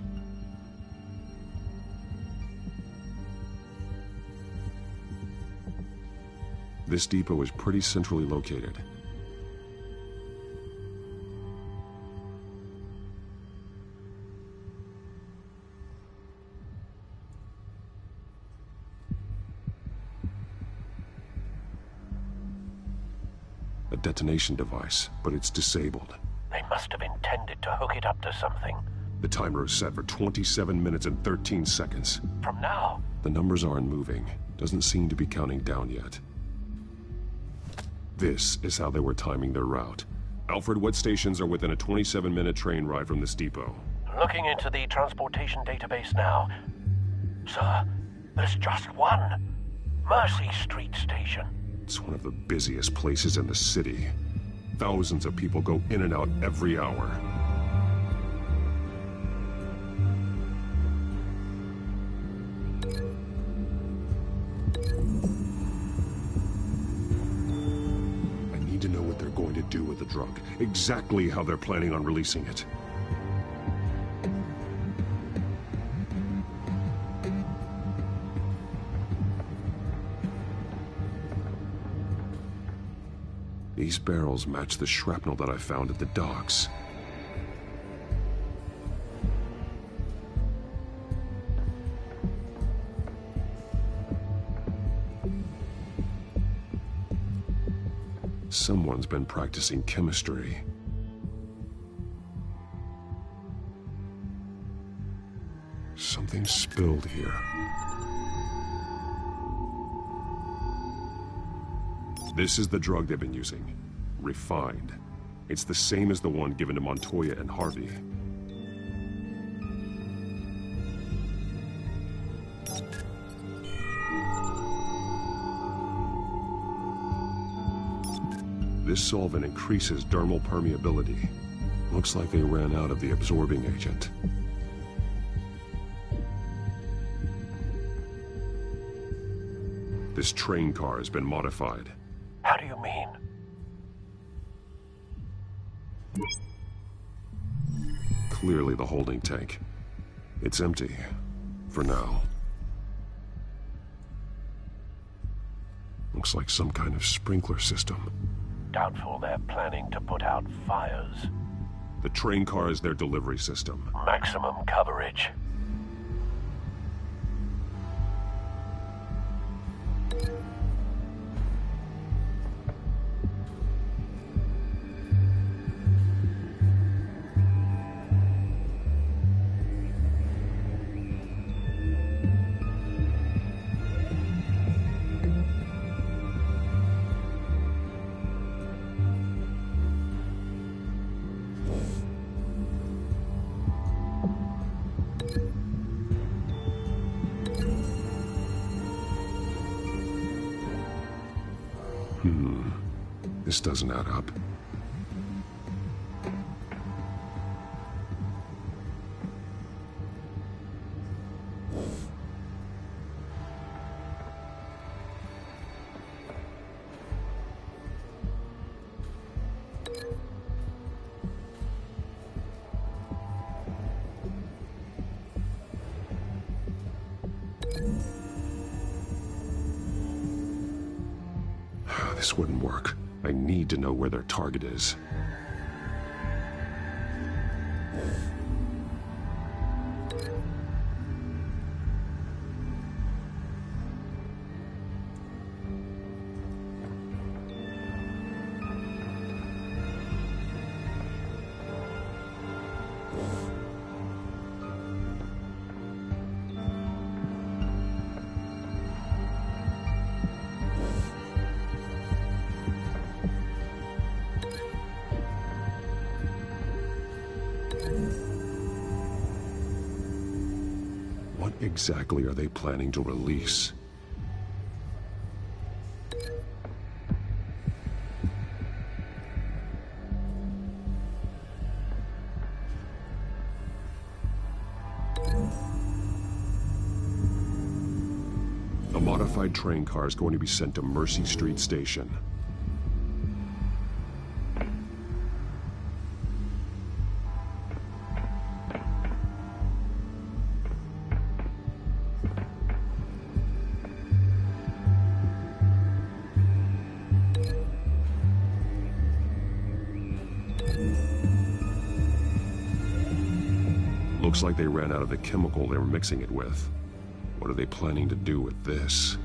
This depot is pretty centrally located. A detonation device, but it's disabled. They must have intended to hook it up to something. The timer is set for 27 minutes and 13 seconds. From now? The numbers aren't moving. Doesn't seem to be counting down yet. This is how they were timing their route. Alfred, what stations are within a 27-minute train ride from this depot? Looking into the transportation database now. Sir, there's just one. Mercy Street Station. It's one of the busiest places in the city. Thousands of people go in and out every hour. I need to know what they're going to do with the drug. Exactly how they're planning on releasing it. These barrels match the shrapnel that I found at the docks. Someone's been practicing chemistry. Something spilled here. This is the drug they've been using. Refined. It's the same as the one given to Montoya and Harvey. This solvent increases dermal permeability. Looks like they ran out of the absorbing agent. This train car has been modified. How do you mean? Clearly the holding tank. It's empty. For now. Looks like some kind of sprinkler system. Doubtful they're planning to put out fires. The train car is their delivery system. Maximum coverage. This doesn't add up. This wouldn't work. I need to know where their target is. What exactly are they planning to release? A modified train car is going to be sent to Mercy Street Station. Looks like they ran out of the chemical they were mixing it with. What are they planning to do with this?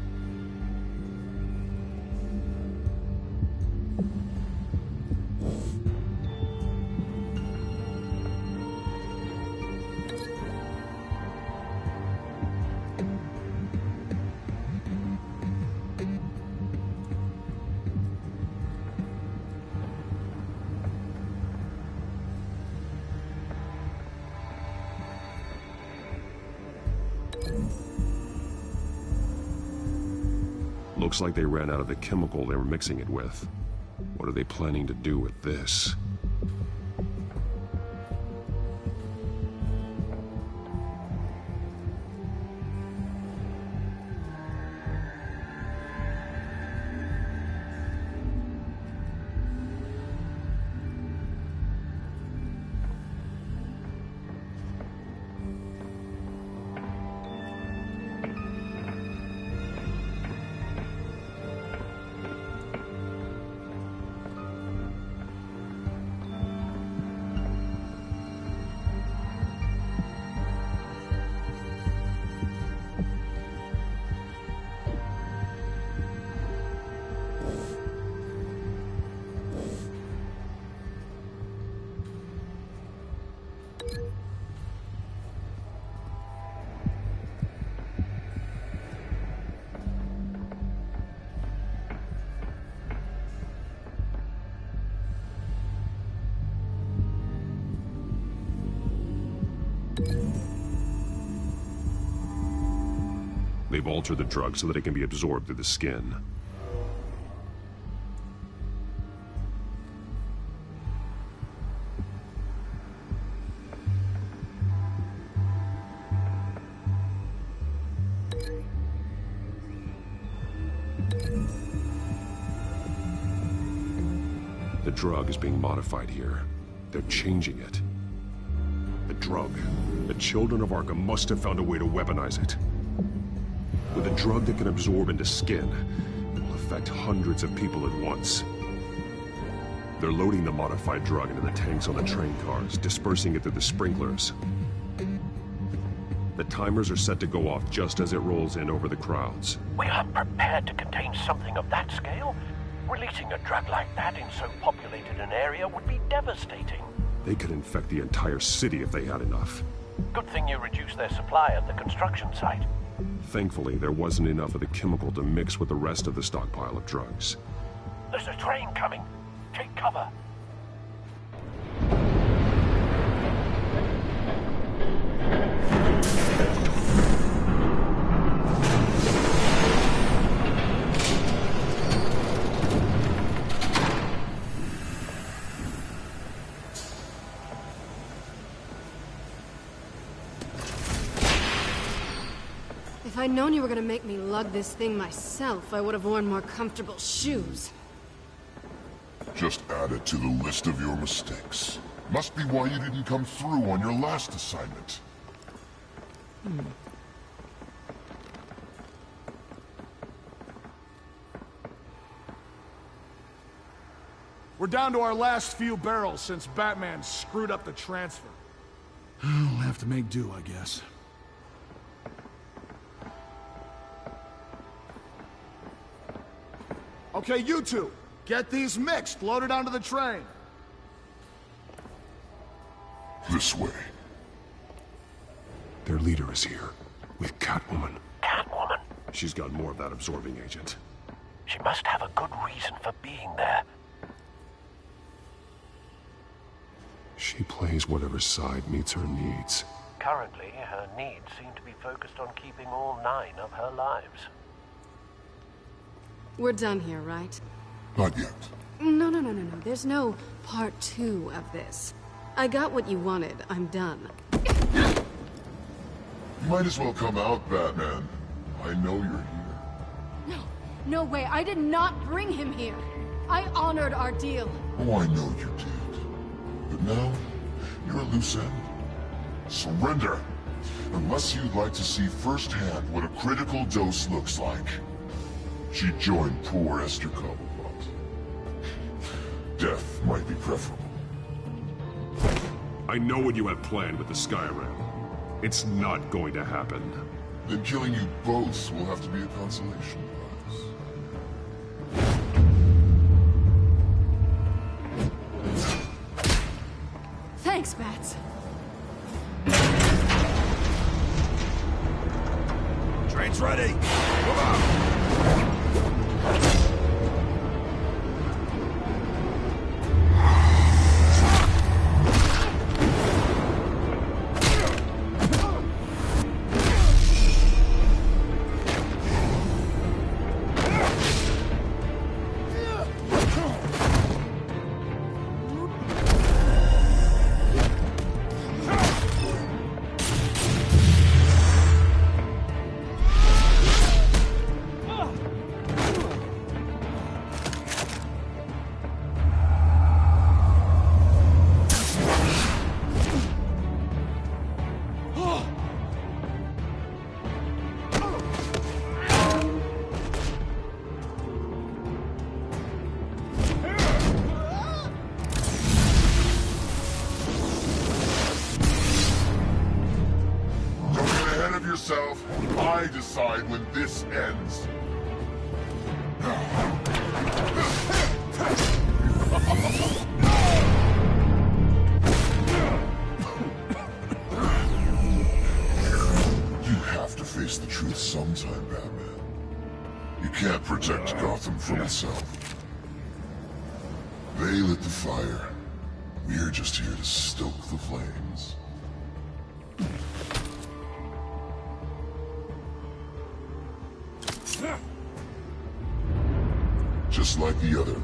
Looks like they ran out of the chemical they were mixing it with. What are they planning to do with this? They've altered the drug so that it can be absorbed through the skin. The drug is being modified here. They're changing it. The drug. The children of Arkham must have found a way to weaponize it. With a drug that can absorb into skin, it will affect hundreds of people at once. They're loading the modified drug into the tanks on the train cars, dispersing it through the sprinklers. The timers are set to go off just as it rolls in over the crowds. We aren't prepared to contain something of that scale. Releasing a drug like that in so populated an area would be devastating. They could infect the entire city if they had enough. Good thing you reduced their supply at the construction site. Thankfully, there wasn't enough of the chemical to mix with the rest of the stockpile of drugs. There's a train coming. Take cover. If I'd known you were gonna make me lug this thing myself, I would have worn more comfortable shoes. Just add it to the list of your mistakes. Must be why you didn't come through on your last assignment. We're down to our last few barrels since Batman screwed up the transfer. We'll have to make do, I guess. Okay, you two, get these mixed, loaded onto the train. This way. Their leader is here, with Catwoman. Catwoman? She's got more of that absorbing agent. She must have a good reason for being there. She plays whatever side meets her needs. Currently, her needs seem to be focused on keeping all 9 of her lives. We're done here, right? Not yet. No. There's no part 2 of this. I got what you wanted. I'm done. You might as well come out, Batman. I know you're here. No way. I did not bring him here. I honored our deal. Oh, I know you did. But now, you're a loose end. Surrender! Unless you'd like to see firsthand what a critical dose looks like. She joined poor Esther Cobblepot. Death might be preferable. I know what you have planned with the Skyrim. It's not going to happen. Then killing you both will have to be a consolation prize. Thanks, Bats. Train's ready! Move out! I decide when this ends. You have to face the truth sometime, Batman. You can't protect Gotham from itself. They lit the fire. We're just here to stoke the flames. Just like the other.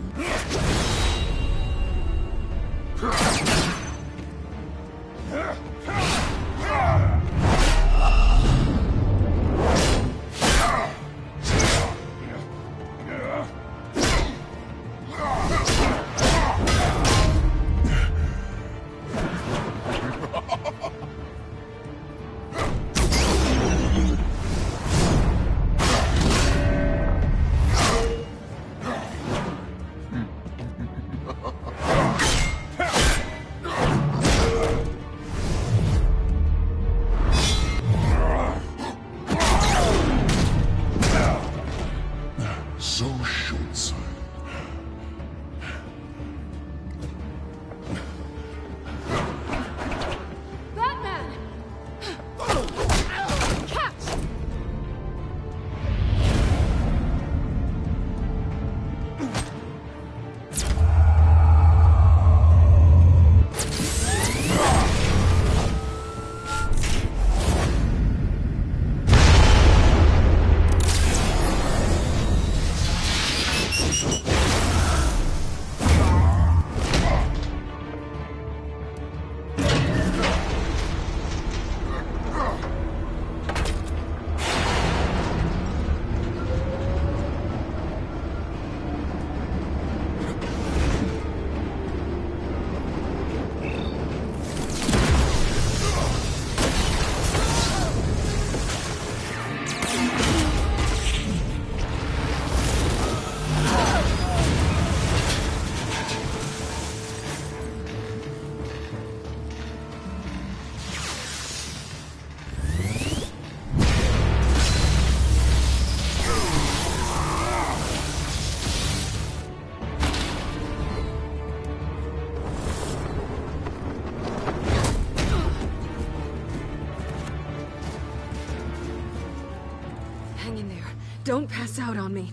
Hang in there. Don't pass out on me.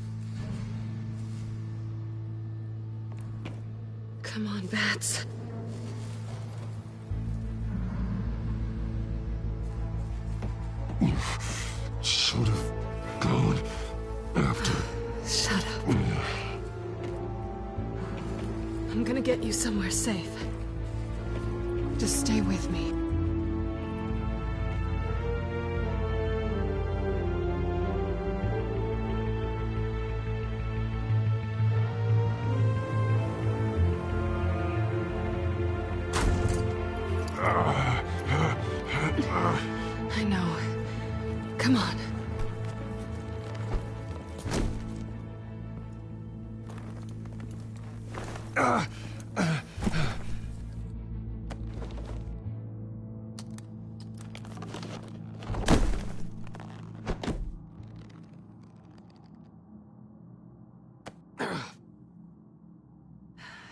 Come on, Bats. You should have gone after. Shut up. I'm gonna get you somewhere safe. Just stay with me. I know. Come on.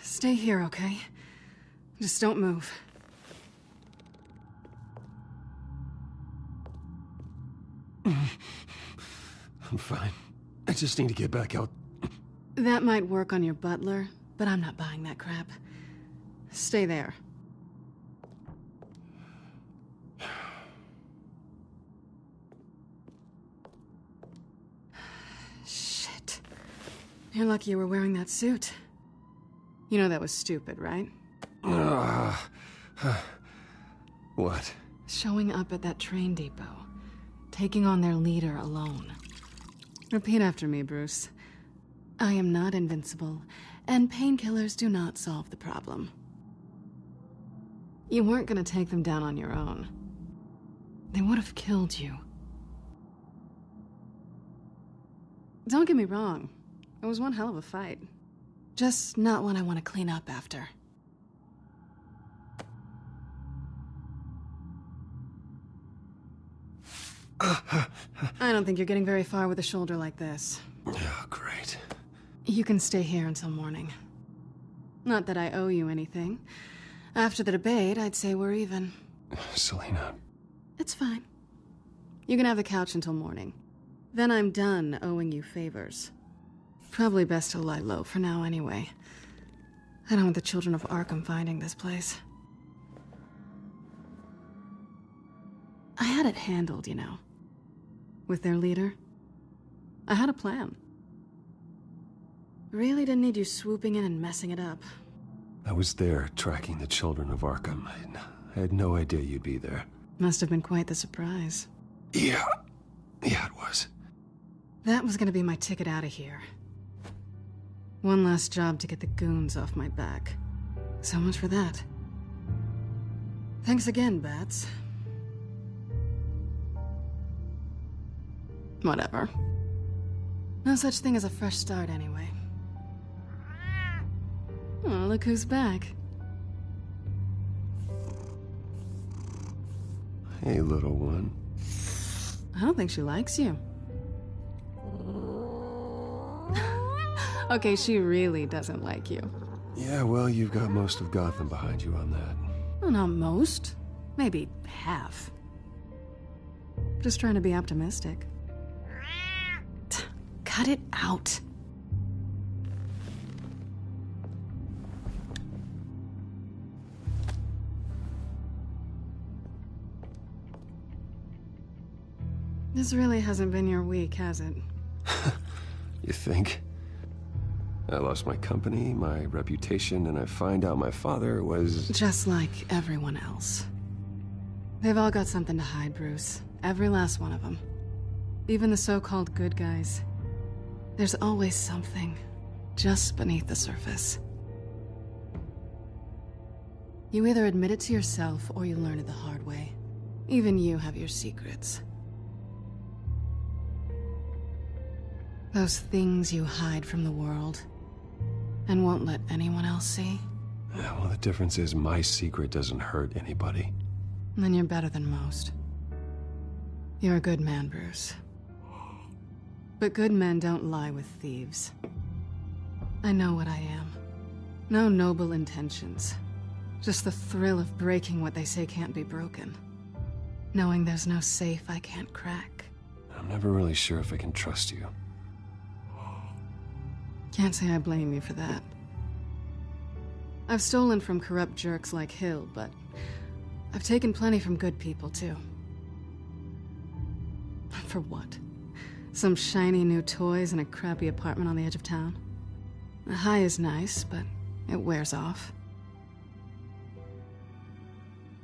Stay here, okay? Just don't move. I'm fine. I just need to get back out. That might work on your butler, but I'm not buying that crap. Stay there. Shit. You're lucky you were wearing that suit. You know that was stupid, right? What? Showing up at that train depot. Taking on their leader alone. Repeat after me, Bruce. I am not invincible, and painkillers do not solve the problem. You weren't gonna take them down on your own. They would have killed you. Don't get me wrong. It was one hell of a fight. Just not one I want to clean up after. I don't think you're getting very far with a shoulder like this. Oh, great. You can stay here until morning. Not that I owe you anything. After the debate, I'd say we're even. Selena. It's fine. You can have the couch until morning. Then I'm done owing you favors. Probably best to lie low for now anyway. I don't want the children of Arkham finding this place. I had it handled, you know. With their leader. I had a plan. Really didn't need you swooping in and messing it up. I was there tracking the children of Arkham. I had no idea you'd be there. Must have been quite the surprise. Yeah. Yeah, it was. That was gonna be my ticket out of here. One last job to get the goons off my back. So much for that. Thanks again, Bats. Whatever. No such thing as a fresh start, anyway. Oh, look who's back. Hey, little one. I don't think she likes you. Okay, she really doesn't like you. Yeah, well, you've got most of Gotham behind you on that. Well, not most. Maybe half. Just trying to be optimistic. Cut it out. This really hasn't been your week, has it? You think? I lost my company, my reputation, and I find out my father was... Just like everyone else. They've all got something to hide, Bruce. Every last one of them. Even the so-called good guys. There's always something just beneath the surface. You either admit it to yourself or you learn it the hard way. Even you have your secrets. Those things you hide from the world and won't let anyone else see. Yeah, well, the difference is my secret doesn't hurt anybody. Then you're better than most. You're a good man, Bruce. But good men don't lie with thieves. I know what I am. No noble intentions. Just the thrill of breaking what they say can't be broken. Knowing there's no safe I can't crack. I'm never really sure if I can trust you. Can't say I blame you for that. I've stolen from corrupt jerks like Hill, but I've taken plenty from good people, too. For what? Some shiny new toys and a crappy apartment on the edge of town? The high is nice, but it wears off.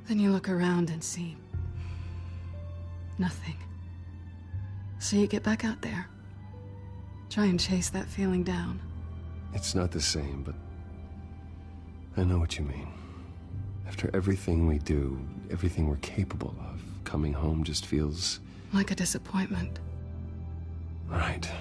Then you look around and see nothing. So you get back out there. Try and chase that feeling down. It's not the same, but I know what you mean. After everything we do, everything we're capable of, coming home just feels... like a disappointment. Right.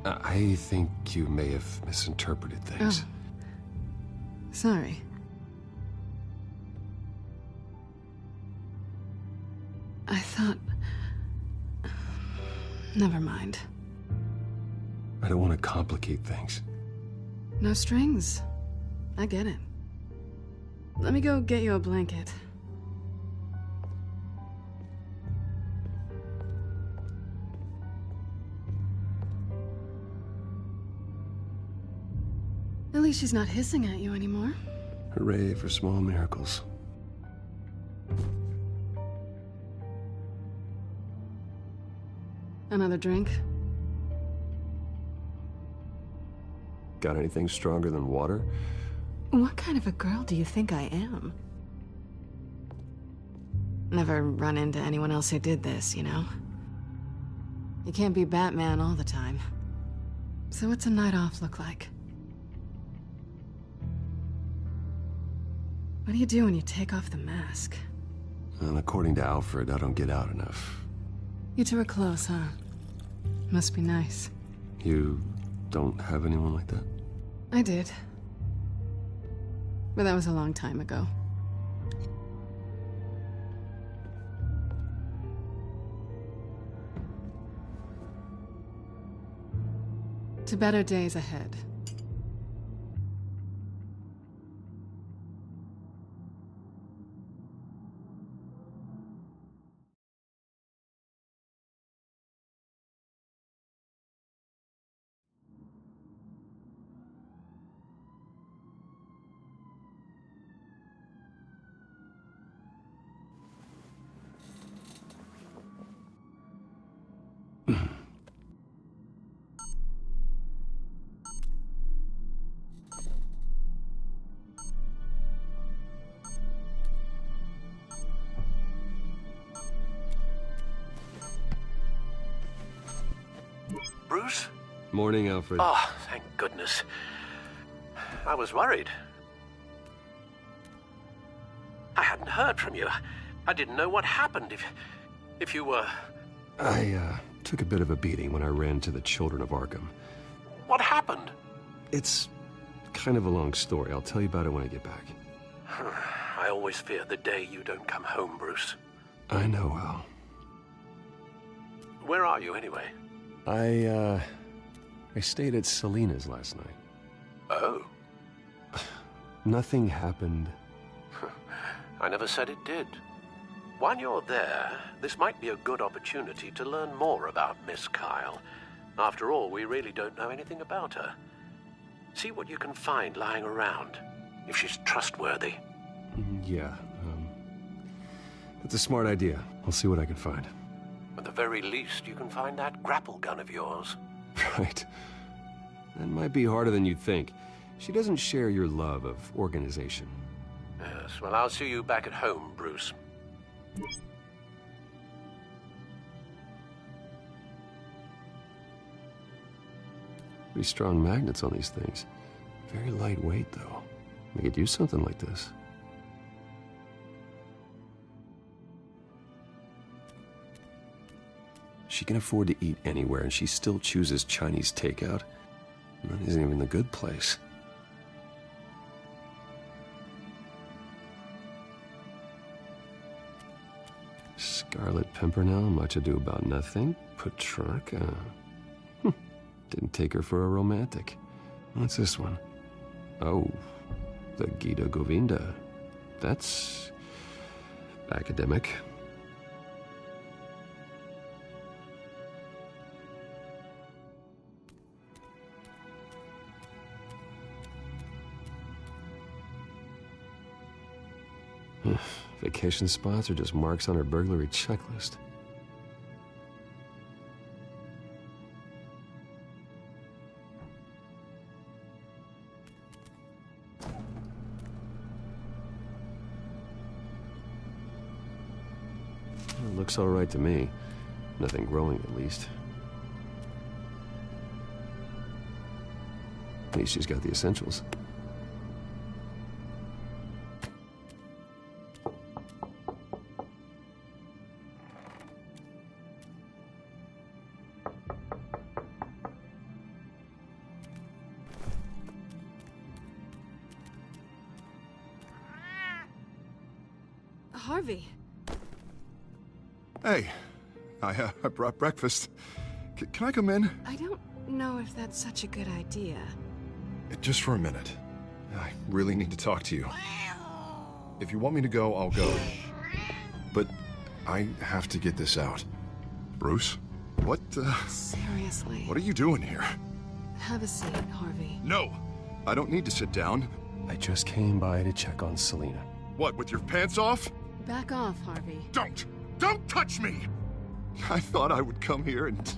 I think you may have misinterpreted things. Oh. Sorry. I thought... Never mind. I don't want to complicate things. No strings. I get it. Let me go get you a blanket. At least she's not hissing at you anymore. Hooray for small miracles. Another drink? Got anything stronger than water? What kind of a girl do you think I am? Never run into anyone else who did this, you know? You can't be Batman all the time. So what's a night off look like? What do you do when you take off the mask? Well, according to Alfred, I don't get out enough. You two are close, huh? Must be nice. You don't have anyone like that? I did. But that was a long time ago. To better days ahead. Bruce? Morning, Alfred. Oh, thank goodness. I was worried. I hadn't heard from you. I didn't know what happened if you were... I, took a bit of a beating when I ran to the Children of Arkham. What happened? It's kind of a long story. I'll tell you about it when I get back. I always fear the day you don't come home, Bruce. I know, Al. Where are you, anyway? I stayed at Selina's last night. Oh. Nothing happened. I never said it did. While you're there, this might be a good opportunity to learn more about Miss Kyle. After all, we really don't know anything about her. See what you can find lying around, if she's trustworthy. Yeah, that's a smart idea. I'll see what I can find. At the very least, you can find that grapple gun of yours. Right. That might be harder than you'd think. She doesn't share your love of organization. Yes, well, I'll see you back at home, Bruce. Pretty strong magnets on these things. Very lightweight, though. I could use something like this. She can afford to eat anywhere, and she still chooses Chinese takeout. And that isn't even the good place. Scarlet Pimpernel, Much Ado About Nothing, Petrarca. Didn't take her for a romantic. What's this one? Oh, the Gita Govinda. That's academic. Vacation spots are just marks on her burglary checklist. Looks all right to me. Nothing growing, at least. At least she's got the essentials. Harvey. Hey, I brought breakfast. Can I come in? I don't know if that's such a good idea. Just for a minute. I really need to talk to you. If you want me to go, I'll go. But I have to get this out. Bruce? What, Seriously. What are you doing here? Have a seat, Harvey. No! I don't need to sit down. I just came by to check on Selina. What, with your pants off? Back off, Harvey. Don't! Don't touch me! I thought I would come here and...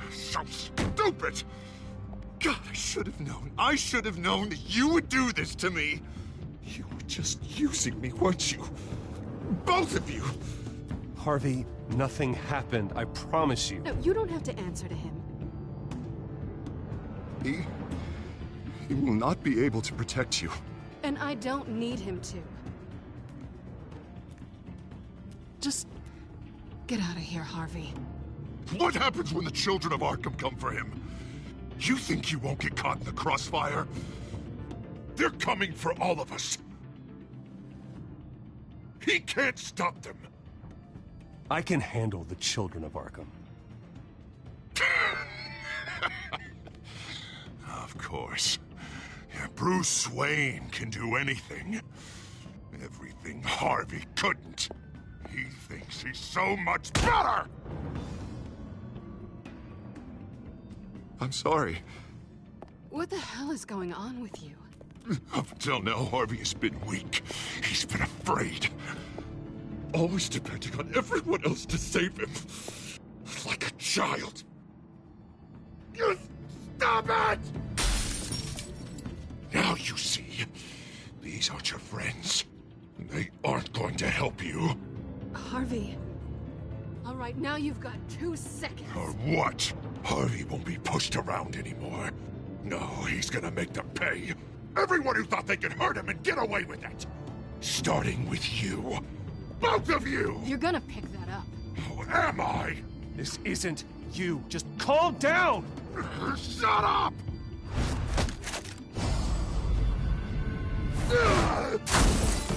So stupid! God, I should have known. I should have known that you would do this to me. You were just using me, weren't you? Both of you! Harvey, nothing happened. I promise you. No, you don't have to answer to him. He will not be able to protect you. And I don't need him to. Just get out of here, Harvey. What happens when the children of Arkham come for him? You think you won't get caught in the crossfire? They're coming for all of us. He can't stop them. I can handle the children of Arkham. Of course. Yeah, Bruce Wayne can do anything. Everything Harvey couldn't. He thinks he's so much better! I'm sorry. What the hell is going on with you? Up until now, Harvey has been weak. He's been afraid. Always depending on everyone else to save him. Like a child. You stop it! Now you see. These aren't your friends. They aren't going to help you. Harvey. All right, now you've got 2 seconds. Or what? Harvey won't be pushed around anymore. No, he's gonna make them pay. Everyone who thought they could hurt him and get away with it. Starting with you. Both of you! You're gonna pick that up. Who am I? This isn't you. Just calm down! Shut up!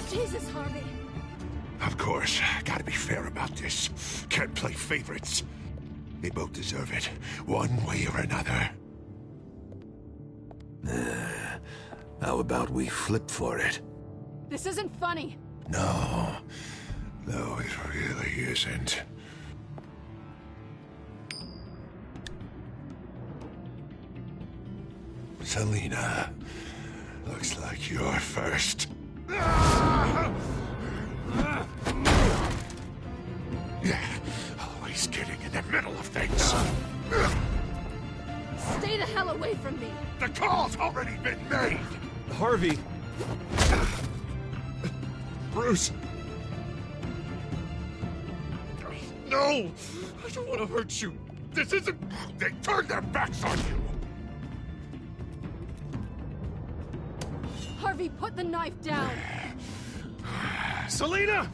Jesus, Harvey. Of course, gotta be fair about this. Can't play favorites. They both deserve it, one way or another. How about we flip for it? This isn't funny. No, it really isn't. Selina, looks like you're first. Yeah, always getting in the middle of things. Stay the hell away from me. The call's already been made. Harvey. Bruce. No! I don't want to hurt you. This isn't... They turned their backs on you. Harvey, put the knife down. Selina!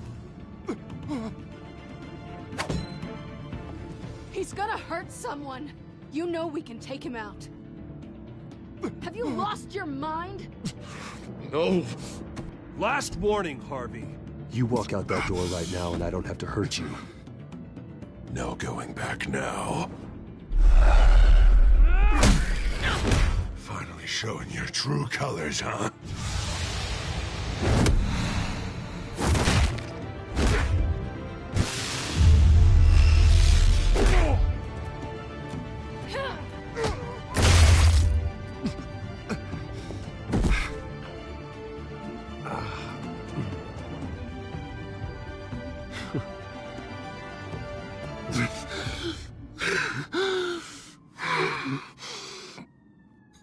He's gonna hurt someone. You know we can take him out. Have you lost your mind? No. Last warning, Harvey. You walk out that door right now and I don't have to hurt you. No going back now. Finally showing your true colors, huh?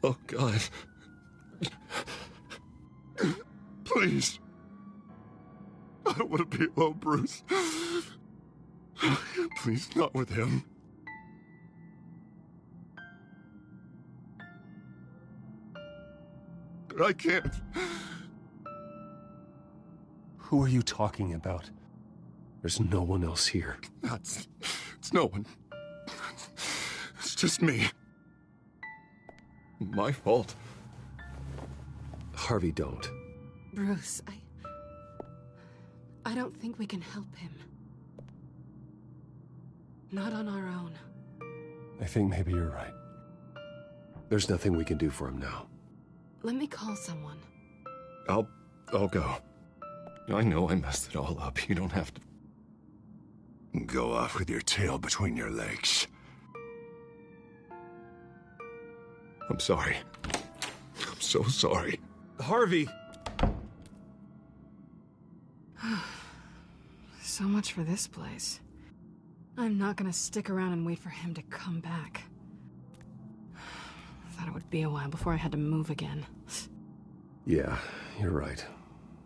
Oh, God. Please. I don't want to be alone, Bruce. Please, not with him. I can't. Who are you talking about? There's no one else here. It's no one. It's just me. My fault. Harvey, don't. Bruce, I don't think we can help him. Not on our own. I think maybe you're right. There's nothing we can do for him now. Let me call someone. I'll go. I know I messed it all up. You don't have to... Go off with your tail between your legs. I'm sorry. I'm so sorry. Harvey! So much for this place. I'm not gonna stick around and wait for him to come back. Thought it would be a while before I had to move again. Yeah, you're right.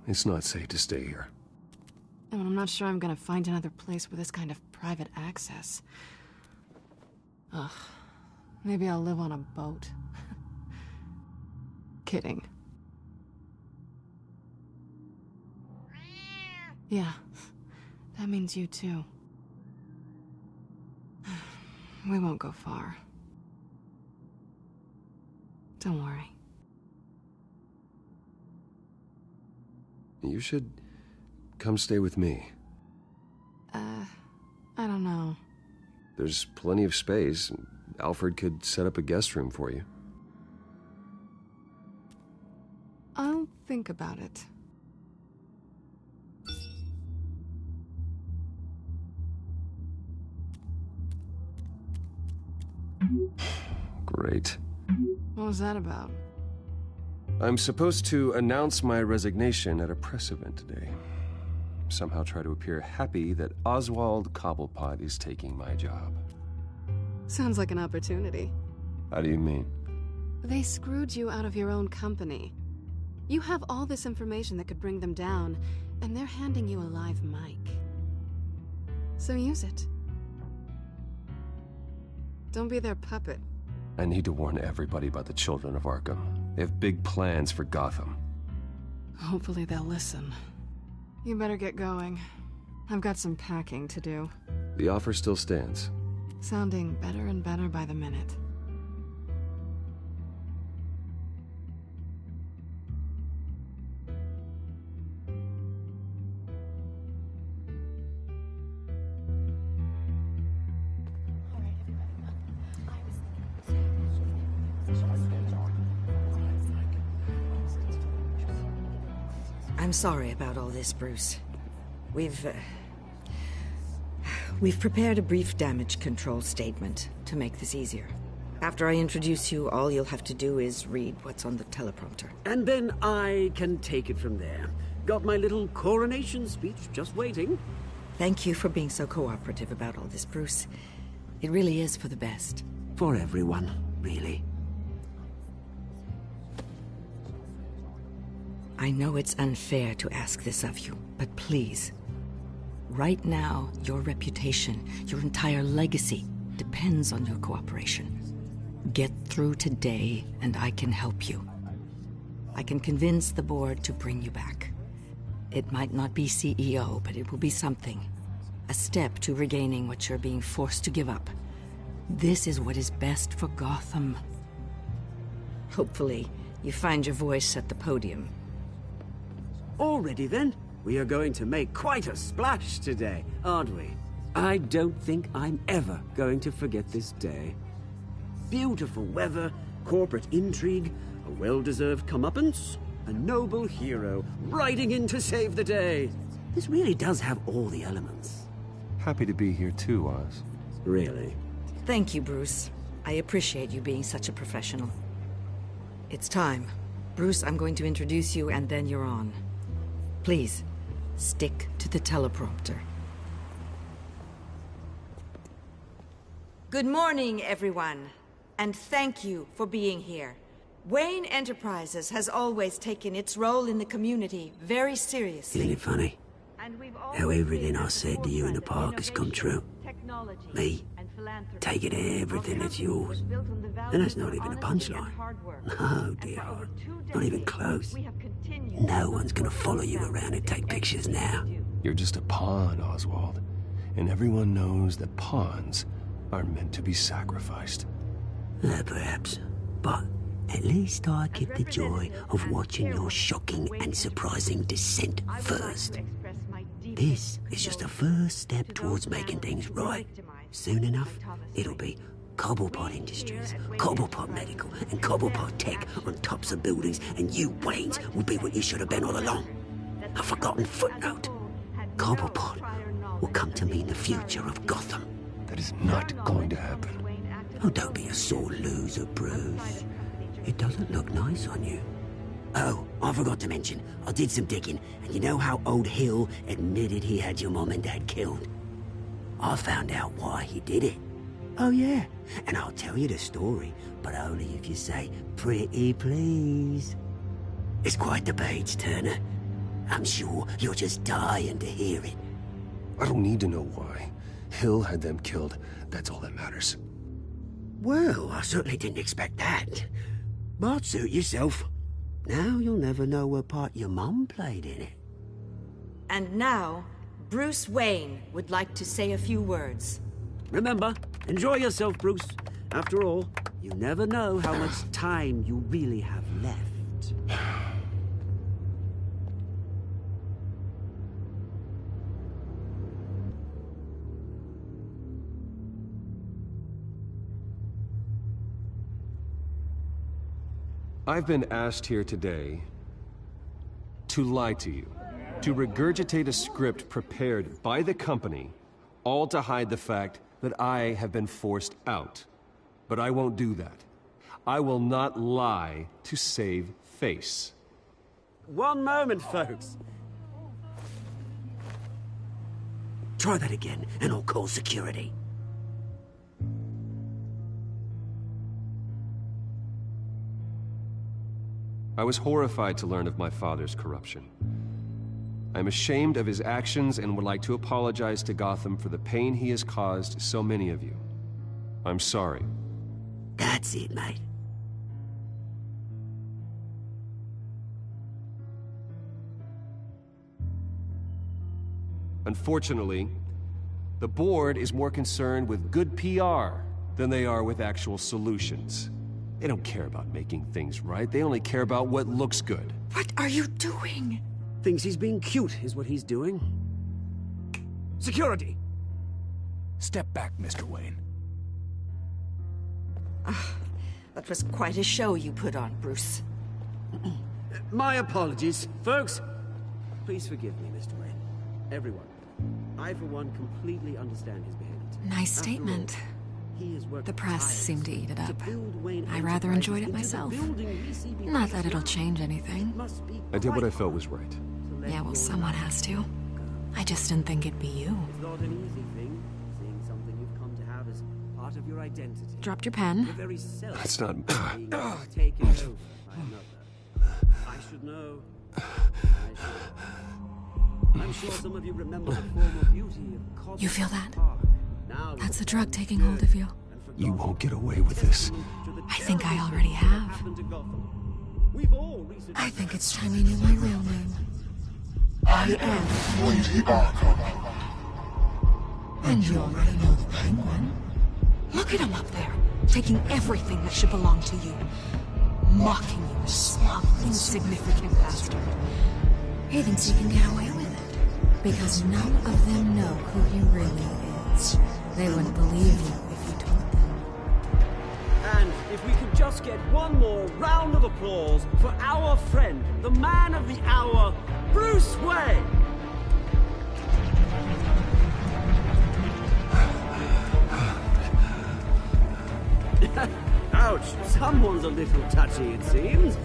It's not safe to stay here. And I'm not sure I'm gonna find another place with this kind of private access. Ugh. Maybe I'll live on a boat. Kidding. Yeah. That means you too. We won't go far. Don't worry. You should come stay with me. I don't know. There's plenty of space. Alfred could set up a guest room for you. I'll think about it. Great. What was that about? I'm supposed to announce my resignation at a press event today. Somehow try to appear happy that Oswald Cobblepot is taking my job. Sounds like an opportunity. How do you mean? They screwed you out of your own company. You have all this information that could bring them down, and they're handing you a live mic. So use it. Don't be their puppet. I need to warn everybody about the Children of Arkham. They have big plans for Gotham. Hopefully they'll listen. You better get going. I've got some packing to do. The offer still stands. Sounding better and better by the minute. I'm sorry about all this, Bruce. We've prepared a brief damage control statement to make this easier. After I introduce you, all you'll have to do is read what's on the teleprompter. And then I can take it from there. Got my little coronation speech just waiting. Thank you for being so cooperative about all this, Bruce. It really is for the best. For everyone, really. I know it's unfair to ask this of you, but please. Right now, your reputation, your entire legacy, depends on your cooperation. Get through today, and I can help you. I can convince the board to bring you back. It might not be CEO, but it will be something. A step to regaining what you're being forced to give up. This is what is best for Gotham. Hopefully, you find your voice at the podium. Already then? We are going to make quite a splash today, aren't we? I don't think I'm ever going to forget this day. Beautiful weather, corporate intrigue, a well-deserved comeuppance, a noble hero riding in to save the day. This really does have all the elements. Happy to be here too, Oz. Really? Thank you, Bruce. I appreciate you being such a professional. It's time. Bruce, I'm going to introduce you and then you're on. Please, stick to the teleprompter. Good morning, everyone, and thank you for being here. Wayne Enterprises has always taken its role in the community very seriously. Isn't it funny? How everything I said to you in the park has come true. Me, taking everything that's yours. And that's not even a punchline. No, dear heart. Not even close. No one's gonna follow you around and take pictures now. You're just a pawn, Oswald. And everyone knows that pawns are meant to be sacrificed. Perhaps. But at least I get the joy of watching your shocking and surprising descent first. This is just a first step towards making things right. Soon enough, it'll be Cobblepot Industries, Cobblepot Medical, and Cobblepot Tech on tops of buildings, and you, Waynes, will be what you should have been all along. A forgotten footnote. Cobblepot will come to mean the future of Gotham. That is not going to happen. Oh, don't be a sore loser, Bruce. It doesn't look nice on you. Oh, I forgot to mention, I did some digging, and you know how old Hill admitted he had your mom and dad killed? I found out why he did it. Oh yeah, and I'll tell you the story, but only if you say, pretty please. It's quite the page, Turner. I'm sure you're just dying to hear it. I don't need to know why. Hill had them killed. That's all that matters. Well, I certainly didn't expect that. But suit yourself. Now you'll never know what part your mum played in it. And now, Bruce Wayne would like to say a few words. Remember, enjoy yourself, Bruce. After all, you never know how much time you really have left. I've been asked here today to lie to you, to regurgitate a script prepared by the company, all to hide the fact that I have been forced out. But I won't do that. I will not lie to save face. One moment, folks. Try that again, and I'll call security. I was horrified to learn of my father's corruption. I'm ashamed of his actions and would like to apologize to Gotham for the pain he has caused so many of you. I'm sorry. That's it, mate. Unfortunately, the board is more concerned with good PR than they are with actual solutions. They don't care about making things right. They only care about what looks good. What are you doing? Thinks he's being cute, is what he's doing. Security! Step back, Mr. Wayne. That was quite a show you put on, Bruce. My apologies. Folks, please forgive me, Mr. Wayne. Everyone. I, for one, completely understand his behavior. Nice statement. The press seemed to eat it up. I rather enjoyed it myself. Not that it'll change anything. I did what I felt was right. Yeah, well, someone has to. I just didn't think it'd be you. It's not an easy thing, seeing something you've come to have as part of your identity. Dropped your pen. Your very self That's not... being taken over by another. I should know. I'm sure some of you remember the former beauty of Cobb. You feel that? Park. That's the drug taking hold of you. You won't get away with this. I think I already have. I think it's time you knew my real name. I am Vladydracul. And you already know the Penguin. Look at him up there, taking everything that should belong to you. Mocking you, smug, insignificant bastard. He thinks he can get away with it. Because none of them know who he really is. They wouldn't believe you if you told them. And if we could just get one more round of applause for our friend, the man of the hour, Bruce Wayne! Ouch, someone's a little touchy, it seems.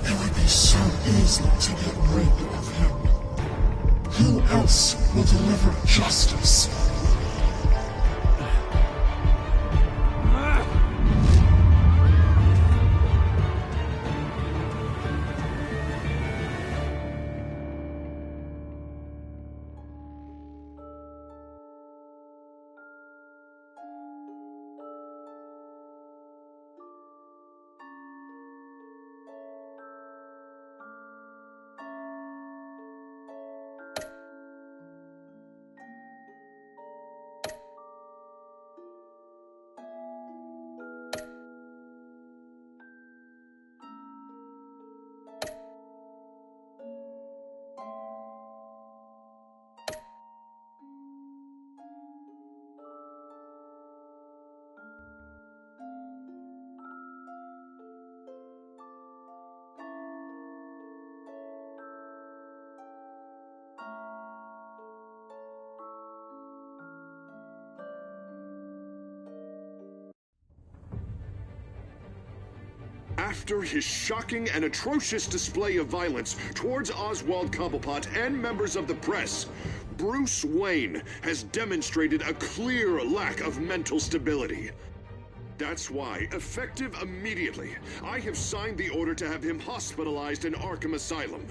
It would be so easy to get rid of him. Who else will deliver justice? After his shocking and atrocious display of violence towards Oswald Cobblepot and members of the press, Bruce Wayne has demonstrated a clear lack of mental stability. That's why, effective immediately, I have signed the order to have him hospitalized in Arkham Asylum.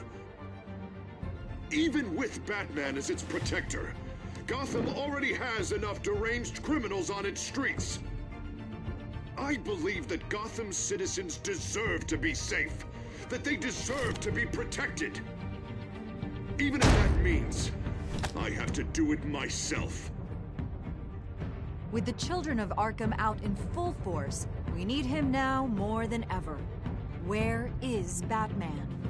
Even with Batman as its protector, Gotham already has enough deranged criminals on its streets. I believe that Gotham's citizens deserve to be safe, that they deserve to be protected. Even if that means I have to do it myself. With the children of Arkham out in full force, we need him now more than ever. Where is Batman?